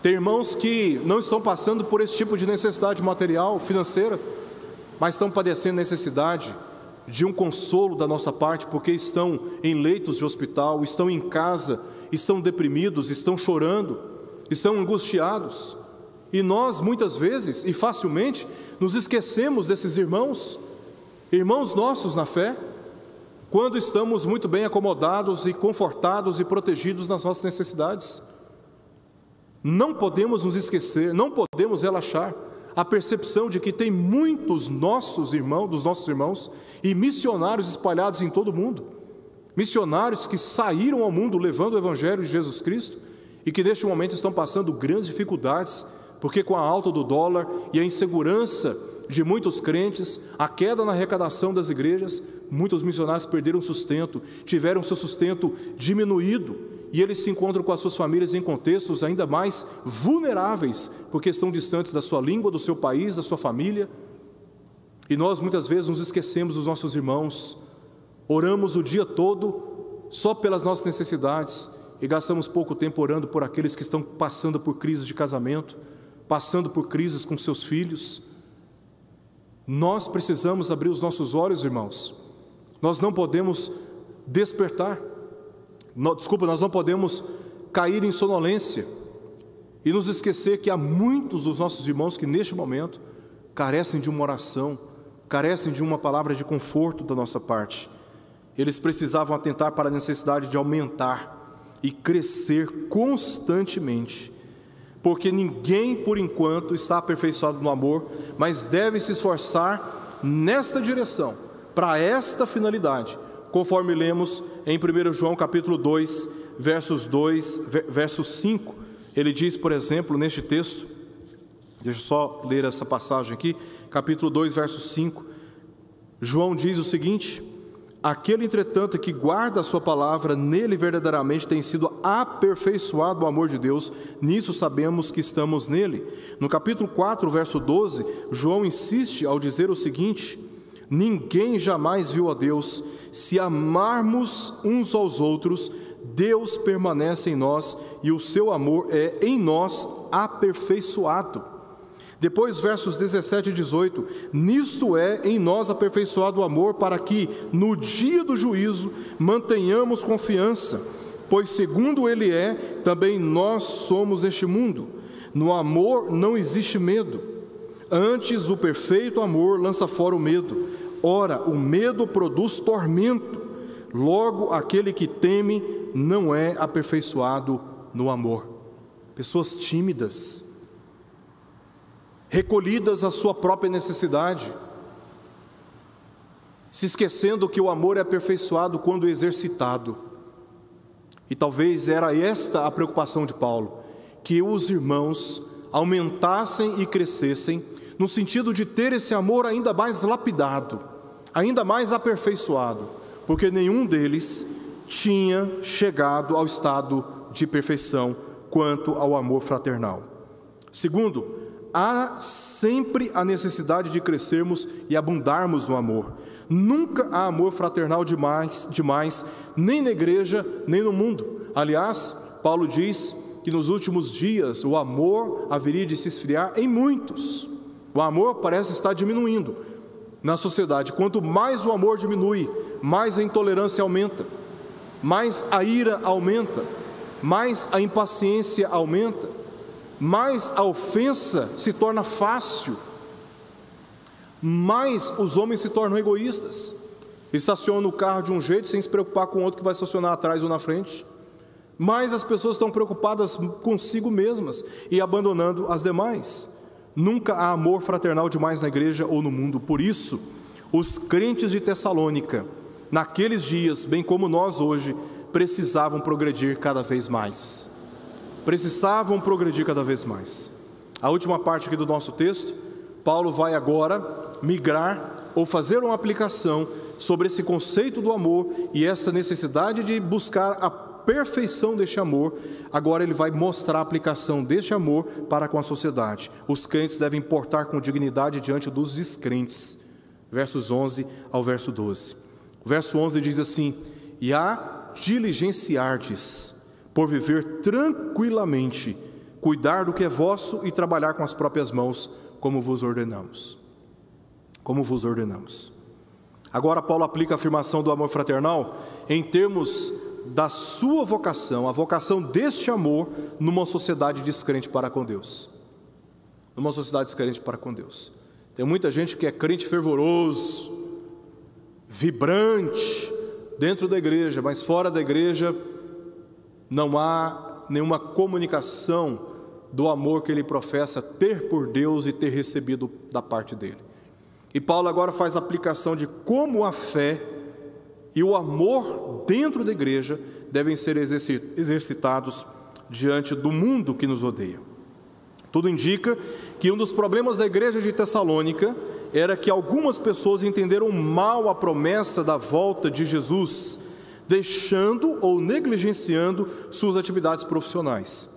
Tem irmãos que não estão passando por esse tipo de necessidade material, financeira, mas estão padecendo necessidade de um consolo da nossa parte, porque estão em leitos de hospital, estão em casa, estão deprimidos, estão chorando, estão angustiados. E nós, muitas vezes, e facilmente, nos esquecemos desses irmãos nossos na fé, quando estamos muito bem acomodados e confortados e protegidos nas nossas necessidades. Não podemos nos esquecer, não podemos relaxar a percepção de que tem muitos dos nossos irmãos e missionários espalhados em todo o mundo, missionários que saíram ao mundo levando o Evangelho de Jesus Cristo e que neste momento estão passando grandes dificuldades, porque com a alta do dólar e a insegurança de muitos crentes, a queda na arrecadação das igrejas, muitos missionários perderam sustento, tiveram seu sustento diminuído, e eles se encontram com as suas famílias em contextos ainda mais vulneráveis, porque estão distantes da sua língua, do seu país, da sua família. E nós muitas vezes nos esquecemos dos nossos irmãos, oramos o dia todo só pelas nossas necessidades e gastamos pouco tempo orando por aqueles que estão passando por crises de casamento, passando por crises com seus filhos. Nós precisamos abrir os nossos olhos, irmãos. Nós não podemos despertar, nós não podemos cair em sonolência e nos esquecer que há muitos dos nossos irmãos que neste momento carecem de uma oração, carecem de uma palavra de conforto da nossa parte. Eles precisavam atentar para a necessidade de aumentar e crescer constantemente, porque ninguém por enquanto está aperfeiçoado no amor, mas deve se esforçar nesta direção, para esta finalidade, conforme lemos em 1 João capítulo 2, verso 5, ele diz, por exemplo, neste texto, deixa eu só ler essa passagem aqui, capítulo 2, verso 5, João diz o seguinte: aquele, entretanto, que guarda a sua palavra, nele verdadeiramente tem sido aperfeiçoado o amor de Deus, nisso sabemos que estamos nele. No capítulo 4, verso 12, João insiste ao dizer o seguinte: ninguém jamais viu a Deus, se amarmos uns aos outros, Deus permanece em nós e o seu amor é em nós aperfeiçoado. Depois, versos 17 e 18, nisto é em nós aperfeiçoado o amor, para que no dia do juízo mantenhamos confiança, pois segundo ele é, também nós somos este mundo. No amor não existe medo, antes o perfeito amor lança fora o medo. Ora, o medo produz tormento, logo aquele que teme não é aperfeiçoado no amor. Pessoas tímidas, recolhidas à sua própria necessidade, se esquecendo que o amor é aperfeiçoado quando exercitado. E talvez era esta a preocupação de Paulo, que os irmãos aumentassem e crescessem, no sentido de ter esse amor ainda mais lapidado, ainda mais aperfeiçoado, porque nenhum deles tinha chegado ao estado de perfeição quanto ao amor fraternal. Segundo, há sempre a necessidade de crescermos e abundarmos no amor. Nunca há amor fraternal demais, nem na igreja, nem no mundo. Aliás, Paulo diz que nos últimos dias o amor haveria de se esfriar em muitos. O amor parece estar diminuindo na sociedade. Quanto mais o amor diminui, mais a intolerância aumenta, mais a ira aumenta, mais a impaciência aumenta. mais a ofensa se torna fácil, mais os homens se tornam egoístas. Estacionam o carro de um jeito sem se preocupar com o outro que vai estacionar atrás ou na frente. Mais as pessoas estão preocupadas consigo mesmas e abandonando as demais. Nunca há amor fraternal demais na igreja ou no mundo. Por isso, os crentes de Tessalônica, naqueles dias, bem como nós hoje, precisavam progredir cada vez mais. Precisavam progredir cada vez mais. A última parte aqui do nosso texto, Paulo vai agora migrar ou fazer uma aplicação sobre esse conceito do amor e essa necessidade de buscar a perfeição deste amor. Agora ele vai mostrar a aplicação deste amor para com a sociedade. Os crentes devem portar com dignidade diante dos descrentes. Versos 11 ao verso 12. O verso 11 diz assim: e a diligenciardes por viver tranquilamente, cuidar do que é vosso e trabalhar com as próprias mãos, como vos ordenamos. Como vos ordenamos. Agora Paulo aplica a afirmação do amor fraternal em termos da sua vocação, a vocação deste amor numa sociedade descrente para com Deus. Numa sociedade descrente para com Deus. Tem muita gente que é crente fervoroso, vibrante, dentro da igreja, mas fora da igreja não há nenhuma comunicação do amor que ele professa ter por Deus e ter recebido da parte dele. E Paulo agora faz a aplicação de como a fé e o amor dentro da igreja devem ser exercitados diante do mundo que nos odeia. Tudo indica que um dos problemas da igreja de Tessalônica era que algumas pessoas entenderam mal a promessa da volta de Jesus, deixando ou negligenciando suas atividades profissionais,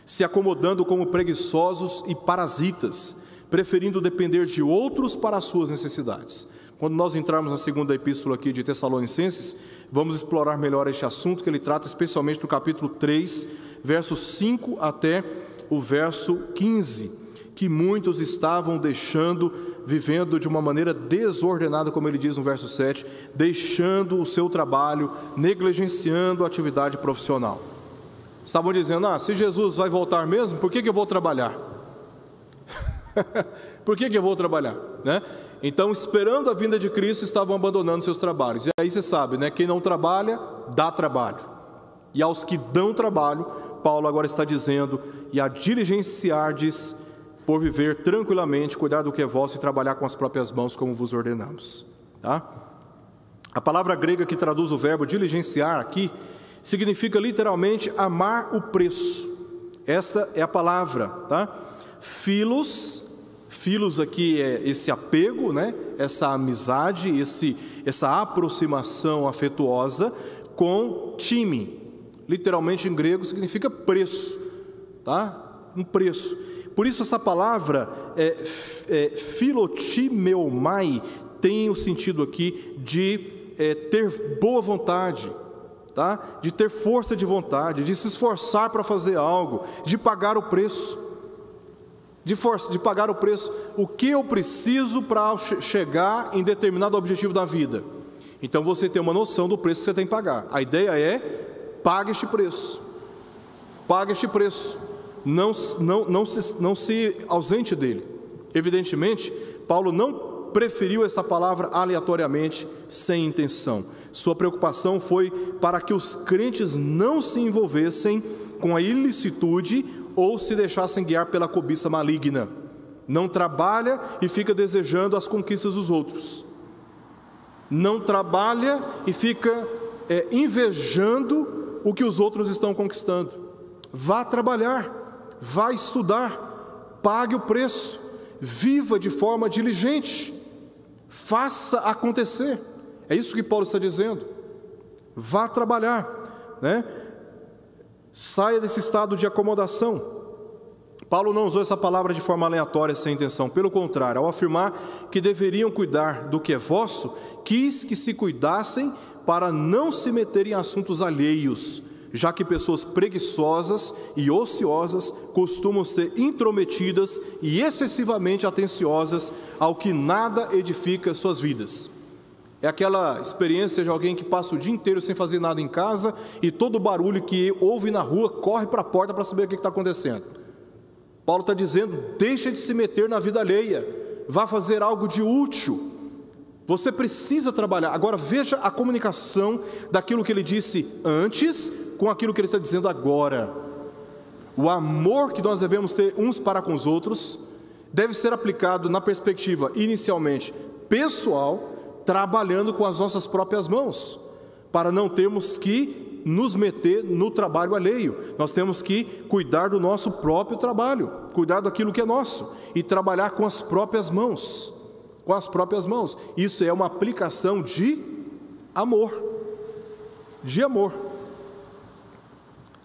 se acomodando como preguiçosos e parasitas, preferindo depender de outros para as suas necessidades. Quando nós entrarmos na segunda epístola aqui de Tessalonicenses, vamos explorar melhor este assunto, que ele trata especialmente do capítulo 3, versos 5 até o verso 15, que muitos estavam deixando, vivendo de uma maneira desordenada, como ele diz no verso 7, deixando o seu trabalho, negligenciando a atividade profissional. Estavam dizendo: se Jesus vai voltar mesmo, por que eu vou trabalhar? Por que eu vou trabalhar? Né? Então, esperando a vinda de Cristo, estavam abandonando seus trabalhos. E aí você sabe, né? Quem não trabalha, dá trabalho. E aos que dão trabalho, Paulo agora está dizendo: e a diligenciardes por viver tranquilamente, cuidar do que é vosso e trabalhar com as próprias mãos, como vos ordenamos. Tá? A palavra grega que traduz o verbo diligenciar aqui, significa literalmente amar o preço. Esta é a palavra, tá? Filos aqui é esse apego, né? Essa amizade, essa aproximação afetuosa, com time, literalmente em grego significa preço, tá? Um preço. Por isso essa palavra philotimeomai tem o sentido aqui de ter boa vontade, tá? De ter força de vontade, de se esforçar para fazer algo, de pagar o preço. De pagar o preço. O que eu preciso para chegar em determinado objetivo da vida? Então você tem uma noção do preço que você tem que pagar. A ideia é: pague este preço. Pague este preço. Não se ausente dele. Evidentemente, Paulo não preferiu essa palavra aleatoriamente, sem intenção. Sua preocupação foi para que os crentes não se envolvessem com a ilicitude ou se deixassem guiar pela cobiça maligna. Não trabalha e fica desejando as conquistas dos outros. Não trabalha e fica invejando o que os outros estão conquistando. Vá trabalhar, vá estudar, pague o preço, viva de forma diligente, faça acontecer. É isso que Paulo está dizendo. Vá trabalhar, né? Saia desse estado de acomodação. Paulo não usou essa palavra de forma aleatória, sem intenção. Pelo contrário, ao afirmar que deveriam cuidar do que é vosso, quis que se cuidassem para não se meterem em assuntos alheios, já que pessoas preguiçosas e ociosas costumam ser intrometidas e excessivamente atenciosas ao que nada edifica suas vidas. É aquela experiência de alguém que passa o dia inteiro sem fazer nada em casa e todo o barulho que ouve na rua corre para a porta para saber o que está acontecendo. Paulo está dizendo: deixa de se meter na vida alheia, vá fazer algo de útil. Você precisa trabalhar. Agora veja a comunicação daquilo que ele disse antes com aquilo que ele está dizendo agora. O amor que nós devemos ter uns para com os outros deve ser aplicado na perspectiva inicialmente pessoal, trabalhando com as nossas próprias mãos, para não termos que nos meter no trabalho alheio. Nós temos que cuidar do nosso próprio trabalho, cuidar daquilo que é nosso e trabalhar com as próprias mãos, com as próprias mãos. Isso é uma aplicação de amor,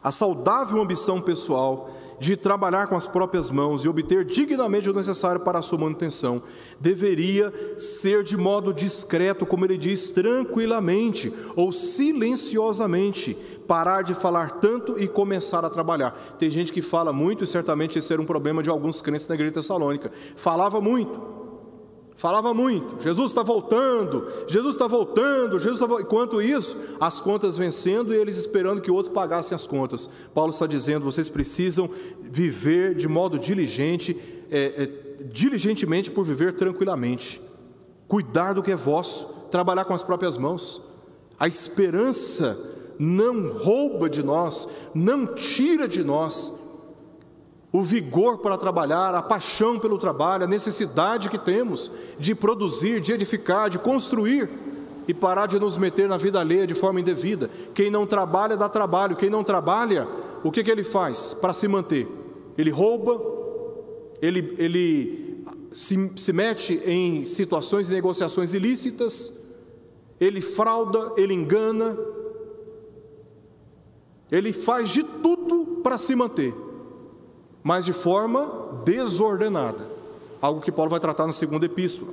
A saudável ambição pessoal de trabalhar com as próprias mãos e obter dignamente o necessário para a sua manutenção deveria ser de modo discreto, como ele diz, tranquilamente ou silenciosamente, parar de falar tanto e começar a trabalhar. Tem gente que fala muito, e certamente esse era um problema de alguns crentes na igreja de Tessalônica. Falava muito, Jesus está voltando, enquanto isso, as contas vencendo e eles esperando que outros pagassem as contas. Paulo está dizendo: vocês precisam viver de modo diligente, diligentemente por viver tranquilamente, cuidar do que é vosso, trabalhar com as próprias mãos. A esperança não rouba de nós, não tira de nós o vigor para trabalhar, a paixão pelo trabalho, a necessidade que temos de produzir, de edificar, de construir, e parar de nos meter na vida alheia de forma indevida. Quem não trabalha, dá trabalho. Quem não trabalha, o que ele faz para se manter? Ele rouba, ele se mete em situações de negociações ilícitas, ele frauda, ele engana, ele faz de tudo para se manter, mas de forma desordenada, algo que Paulo vai tratar na segunda epístola.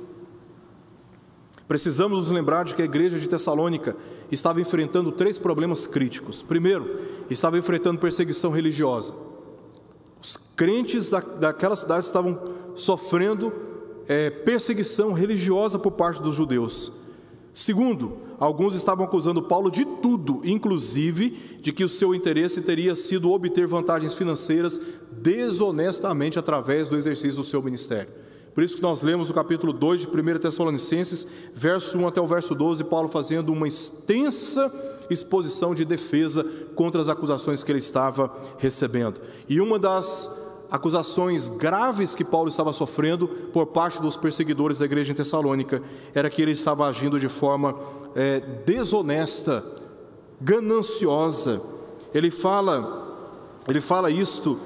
Precisamos nos lembrar de que a igreja de Tessalônica estava enfrentando 3 problemas críticos. Primeiro, estava enfrentando perseguição religiosa. Os crentes daquela cidade estavam sofrendo perseguição religiosa por parte dos judeus. Segundo, alguns estavam acusando Paulo de tudo, inclusive de que o seu interesse teria sido obter vantagens financeiras desonestamente através do exercício do seu ministério. Por isso que nós lemos o capítulo 2 de 1 Tessalonicenses, verso 1 até o verso 12, Paulo fazendo uma extensa exposição de defesa contra as acusações que ele estava recebendo. E uma das acusações graves que Paulo estava sofrendo por parte dos perseguidores da igreja em Tessalônica era que ele estava agindo de forma desonesta, gananciosa. Ele fala isto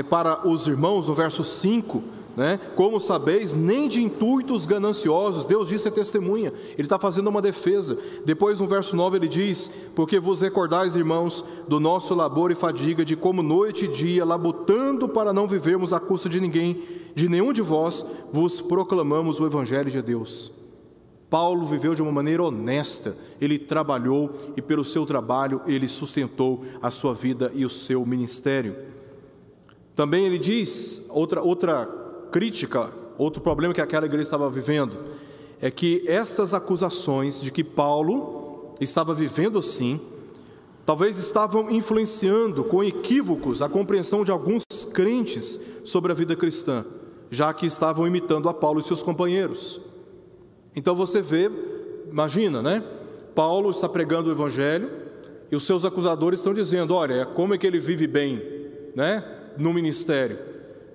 para os irmãos no verso 5, né? Como sabeis, nem de intuitos gananciosos, Deus disse, é testemunha. Ele está fazendo uma defesa. Depois no verso 9 ele diz: porque vos recordais, irmãos, do nosso labor e fadiga, de como noite e dia, labutando para não vivermos à custa de ninguém, de nenhum de vós, vos proclamamos o evangelho de Deus. Paulo viveu de uma maneira honesta, ele trabalhou e pelo seu trabalho ele sustentou a sua vida e o seu ministério. Também ele diz, outra crítica, outro problema que aquela igreja estava vivendo, é que estas acusações de que Paulo estava vivendo assim, talvez estavam influenciando com equívocos a compreensão de alguns crentes sobre a vida cristã, já que estavam imitando a Paulo e seus companheiros. Então você vê, imagina, né? Paulo está pregando o evangelho e os seus acusadores estão dizendo: olha, como é que ele vive bem, né? No ministério.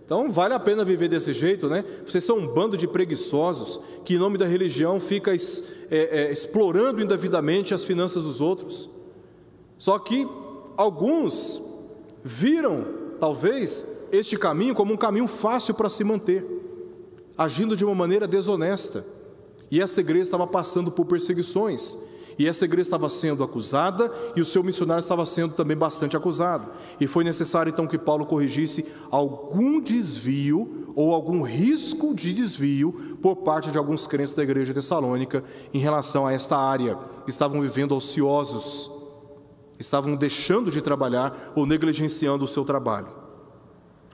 Então vale a pena viver desse jeito, né? Vocês são um bando de preguiçosos que em nome da religião fica explorando indevidamente as finanças dos outros. Só que alguns viram talvez este caminho como um caminho fácil para se manter, agindo de uma maneira desonesta. E essa igreja estava passando por perseguições, e essa igreja estava sendo acusada, e o seu missionário estava sendo também bastante acusado. E foi necessário então que Paulo corrigisse algum desvio, ou algum risco de desvio, por parte de alguns crentes da igreja de Tessalônica, em relação a esta área. Estavam vivendo ociosos, estavam deixando de trabalhar, ou negligenciando o seu trabalho.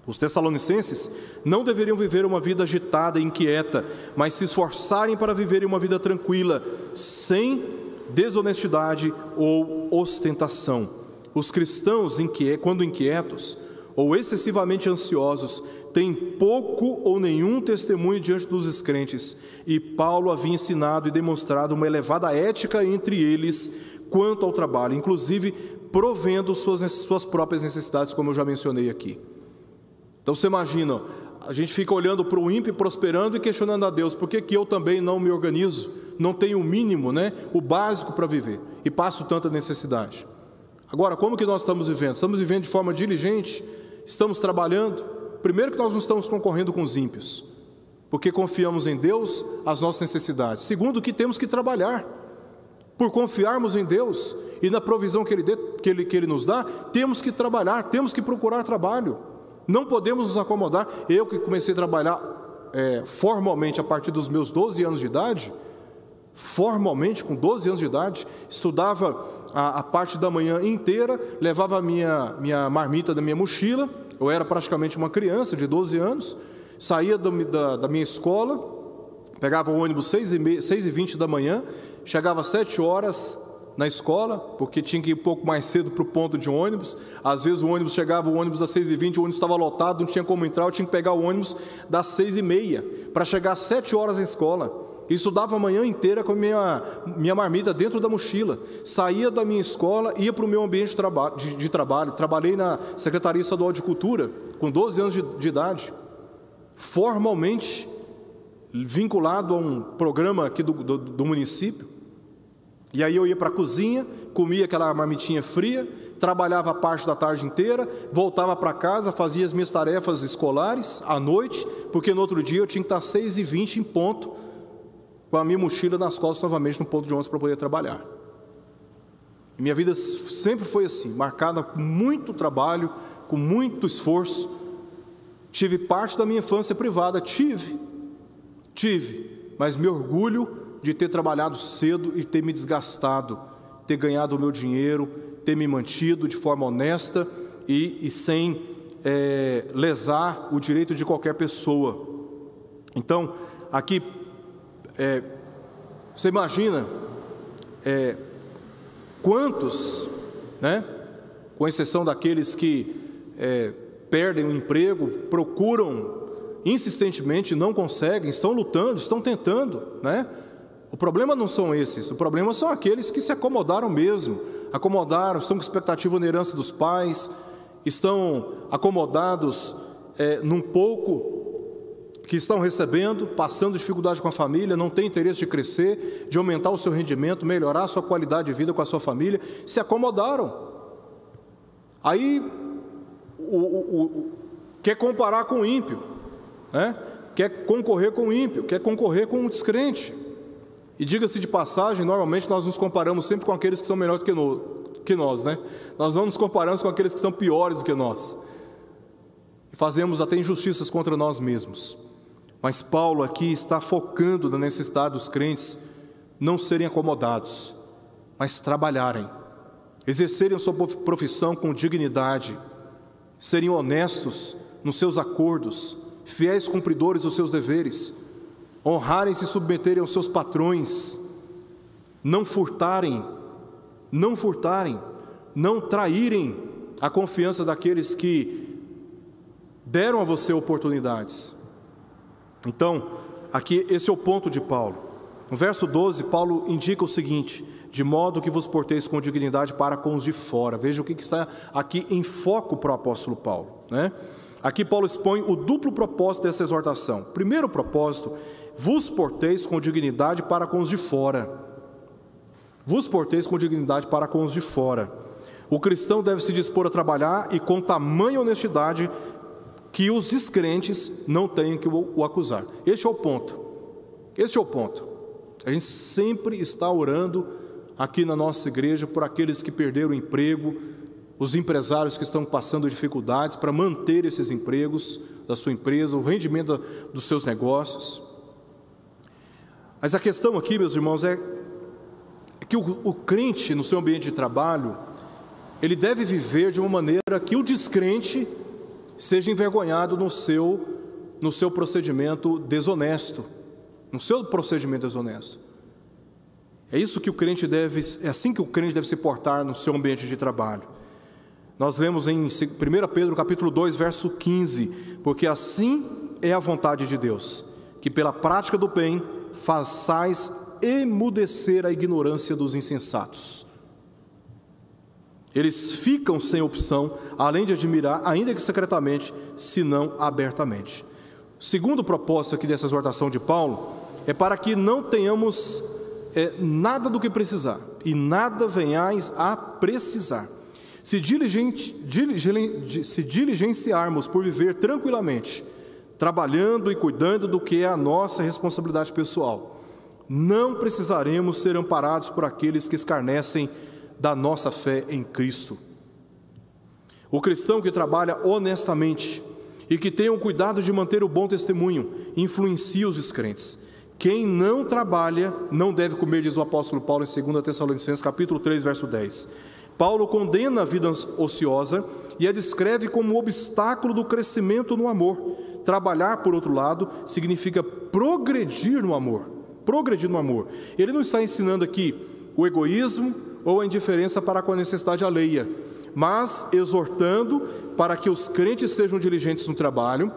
Os tessalonicenses não deveriam viver uma vida agitada e inquieta, mas se esforçarem para viverem uma vida tranquila, sem desonestidade ou ostentação. Os cristãos, quando inquietos, ou excessivamente ansiosos, têm pouco ou nenhum testemunho diante dos descrentes, e Paulo havia ensinado e demonstrado uma elevada ética entre eles quanto ao trabalho, inclusive provendo suas próprias necessidades, como eu já mencionei aqui. Então você imagina, a gente fica olhando para o ímpio prosperando e questionando a Deus, por que eu também não me organizo, não tenho o mínimo, o básico para viver, e passo tanta necessidade? Agora, como que nós estamos vivendo? Estamos vivendo de forma diligente? Estamos trabalhando? Primeiro que nós não estamos concorrendo com os ímpios, porque confiamos em Deus as nossas necessidades. Segundo, que temos que trabalhar. Por confiarmos em Deus e na provisão que Ele nos dá, temos que trabalhar, temos que procurar trabalho. Não podemos nos acomodar. Eu que comecei a trabalhar formalmente a partir dos meus 12 anos de idade, formalmente com 12 anos de idade, estudava a parte da manhã inteira, levava a minha marmita da minha mochila, eu era praticamente uma criança de 12 anos, saía da minha escola, pegava o ônibus 6h20 da manhã, chegava às 7 horas na escola, porque tinha que ir um pouco mais cedo para o ponto de ônibus. Às vezes o ônibus chegava às 6h20, o ônibus estava lotado, não tinha como entrar, eu tinha que pegar o ônibus das 6h30, para chegar às 7 horas na escola. Estudava a manhã inteira com minha marmita dentro da mochila, saía da minha escola, ia para o meu ambiente de trabalho, trabalhei na Secretaria Estadual de Cultura, com 12 anos de idade, formalmente vinculado a um programa aqui do município. E aí eu ia para a cozinha, comia aquela marmitinha fria, trabalhava a parte da tarde inteira, voltava para casa, fazia as minhas tarefas escolares à noite, porque no outro dia eu tinha que estar 6h20 em ponto, com a minha mochila nas costas novamente no ponto de ônibus para poder trabalhar. E minha vida sempre foi assim, marcada com muito trabalho, com muito esforço. Tive parte da minha infância privada, tive, mas me orgulho de ter trabalhado cedo e ter me desgastado, ter ganhado o meu dinheiro, ter me mantido de forma honesta e sem lesar o direito de qualquer pessoa. Então, aqui, você imagina quantos, com exceção daqueles que perdem o emprego, procuram insistentemente, não conseguem, estão lutando, estão tentando, O problema não são esses, o problema são aqueles que se acomodaram mesmo, estão com expectativa na herança dos pais, estão acomodados num pouco que estão recebendo, passando dificuldade com a família, não tem interesse de crescer, de aumentar o seu rendimento, melhorar a sua qualidade de vida com a sua família, se acomodaram. Aí, quer comparar com o ímpio, quer concorrer com o ímpio, quer concorrer com o descrente. E diga-se de passagem, normalmente nós nos comparamos sempre com aqueles que são melhores que nós, Nós não nos comparamos com aqueles que são piores do que nós. E fazemos até injustiças contra nós mesmos. Mas Paulo aqui está focando na necessidade dos crentes não serem acomodados, mas trabalharem, exercerem a sua profissão com dignidade, serem honestos nos seus acordos, fiéis cumpridores dos seus deveres, honrarem e se submeterem aos seus patrões, não furtarem, não traírem a confiança daqueles que deram a você oportunidades. Então, aqui esse é o ponto de Paulo. No verso 12, Paulo indica o seguinte: de modo que vos porteis com dignidade para com os de fora. Veja o que está aqui em foco para o apóstolo Paulo, Aqui Paulo expõe o duplo propósito dessa exortação. Primeiro propósito: vos porteis com dignidade para com os de fora. Vos porteis com dignidade para com os de fora. O cristão deve se dispor a trabalhar e com tamanha honestidade que os descrentes não tenham que o acusar. Este é o ponto. A gente sempre está orando aqui na nossa igreja por aqueles que perderam o emprego, os empresários que estão passando dificuldades para manter esses empregos da sua empresa, o rendimento dos seus negócios. Mas a questão aqui, meus irmãos, é que o crente no seu ambiente de trabalho, ele deve viver de uma maneira que o descrente seja envergonhado no seu procedimento desonesto, É assim que o crente deve se portar no seu ambiente de trabalho. Nós lemos em 1 Pedro capítulo 2, verso 15, porque assim é a vontade de Deus, que pela prática do bem façais emudecer a ignorância dos insensatos. Eles ficam sem opção, além de admirar, ainda que secretamente, se não abertamente. O segundo propósito aqui dessa exortação de Paulo é para que não tenhamos nada do que precisar, e nada venhais a precisar. Se diligenciarmos por viver tranquilamente, trabalhando e cuidando do que é a nossa responsabilidade pessoal, não precisaremos ser amparados por aqueles que escarnecem da nossa fé em Cristo. O cristão que trabalha honestamente e que tem o cuidado de manter o bom testemunho, influencia os descrentes. Quem não trabalha não deve comer, diz o apóstolo Paulo em 2 Tessalonicenses capítulo 3, verso 10. Paulo condena a vida ociosa e a descreve como um obstáculo do crescimento no amor. Trabalhar, por outro lado, significa progredir no amor. Progredir no amor. Ele não está ensinando aqui o egoísmo ou a indiferença para com a necessidade alheia, mas exortando para que os crentes sejam diligentes no trabalho,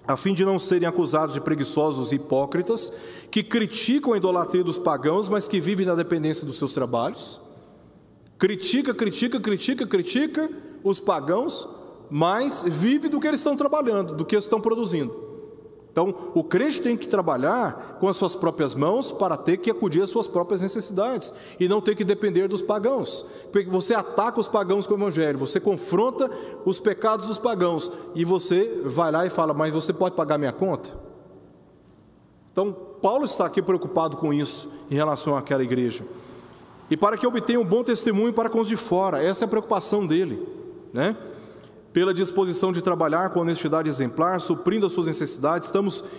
a fim de não serem acusados de preguiçosos e hipócritas, que criticam a idolatria dos pagãos, mas que vivem na dependência dos seus trabalhos. Critica os pagãos, mas vive do que eles estão trabalhando, do que eles estão produzindo. Então, o crente tem que trabalhar com as suas próprias mãos para ter que acudir às suas próprias necessidades e não ter que depender dos pagãos. Porque você ataca os pagãos com o evangelho, você confronta os pecados dos pagãos e você vai lá e fala, mas você pode pagar minha conta? Então, Paulo está aqui preocupado com isso em relação àquela igreja. E para que obtenha um bom testemunho para com os de fora, essa é a preocupação dele, né? Pela disposição de trabalhar com honestidade exemplar, suprindo as suas necessidades,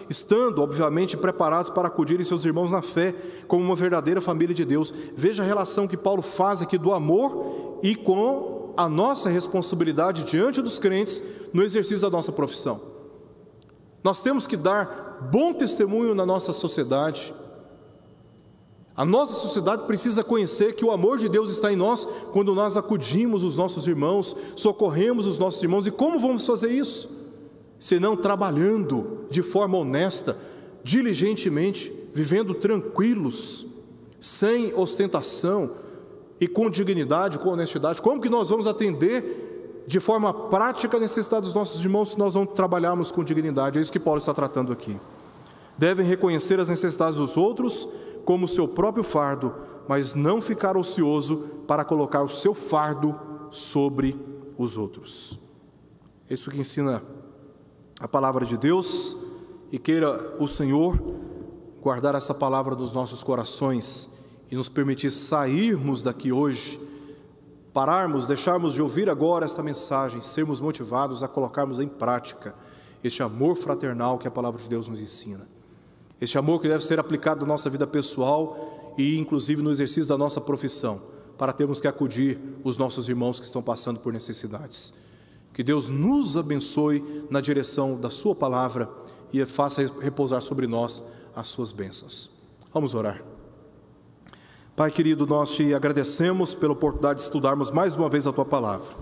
estando, obviamente, preparados para acudirem seus irmãos na fé, como uma verdadeira família de Deus. Veja a relação que Paulo faz aqui do amor e com a nossa responsabilidade diante dos crentes no exercício da nossa profissão. Nós temos que dar bom testemunho na nossa sociedade. A nossa sociedade precisa conhecer que o amor de Deus está em nós quando nós acudimos os nossos irmãos, socorremos os nossos irmãos. E como vamos fazer isso? Senão trabalhando de forma honesta, diligentemente, vivendo tranquilos, sem ostentação e com dignidade, com honestidade. Como que nós vamos atender de forma prática a necessidade dos nossos irmãos se nós não trabalharmos com dignidade? É isso que Paulo está tratando aqui. Devem reconhecer as necessidades dos outros como seu próprio fardo, mas não ficar ocioso para colocar o seu fardo sobre os outros. É isso que ensina a palavra de Deus, e queira o Senhor guardar essa palavra nos nossos corações e nos permitir sairmos daqui hoje, pararmos, deixarmos de ouvir agora esta mensagem, sermos motivados a colocarmos em prática este amor fraternal que a palavra de Deus nos ensina. Este amor que deve ser aplicado na nossa vida pessoal e inclusive no exercício da nossa profissão, para termos que acudir os nossos irmãos que estão passando por necessidades. Que Deus nos abençoe na direção da sua palavra e faça repousar sobre nós as suas bênçãos. Vamos orar. Pai querido, nós te agradecemos pela oportunidade de estudarmos mais uma vez a tua palavra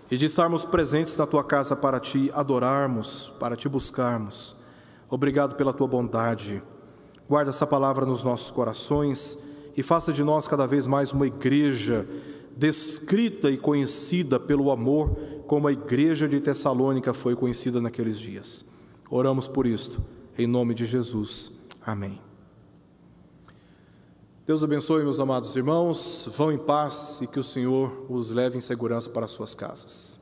e de estarmos presentes na tua casa para te adorarmos, para te buscarmos. Obrigado pela tua bondade. Guarda essa palavra nos nossos corações e faça de nós cada vez mais uma igreja descrita e conhecida pelo amor, como a igreja de Tessalônica foi conhecida naqueles dias. Oramos por isto, em nome de Jesus. Amém. Deus abençoe, meus amados irmãos. Vão em paz e que o Senhor os leve em segurança para as suas casas.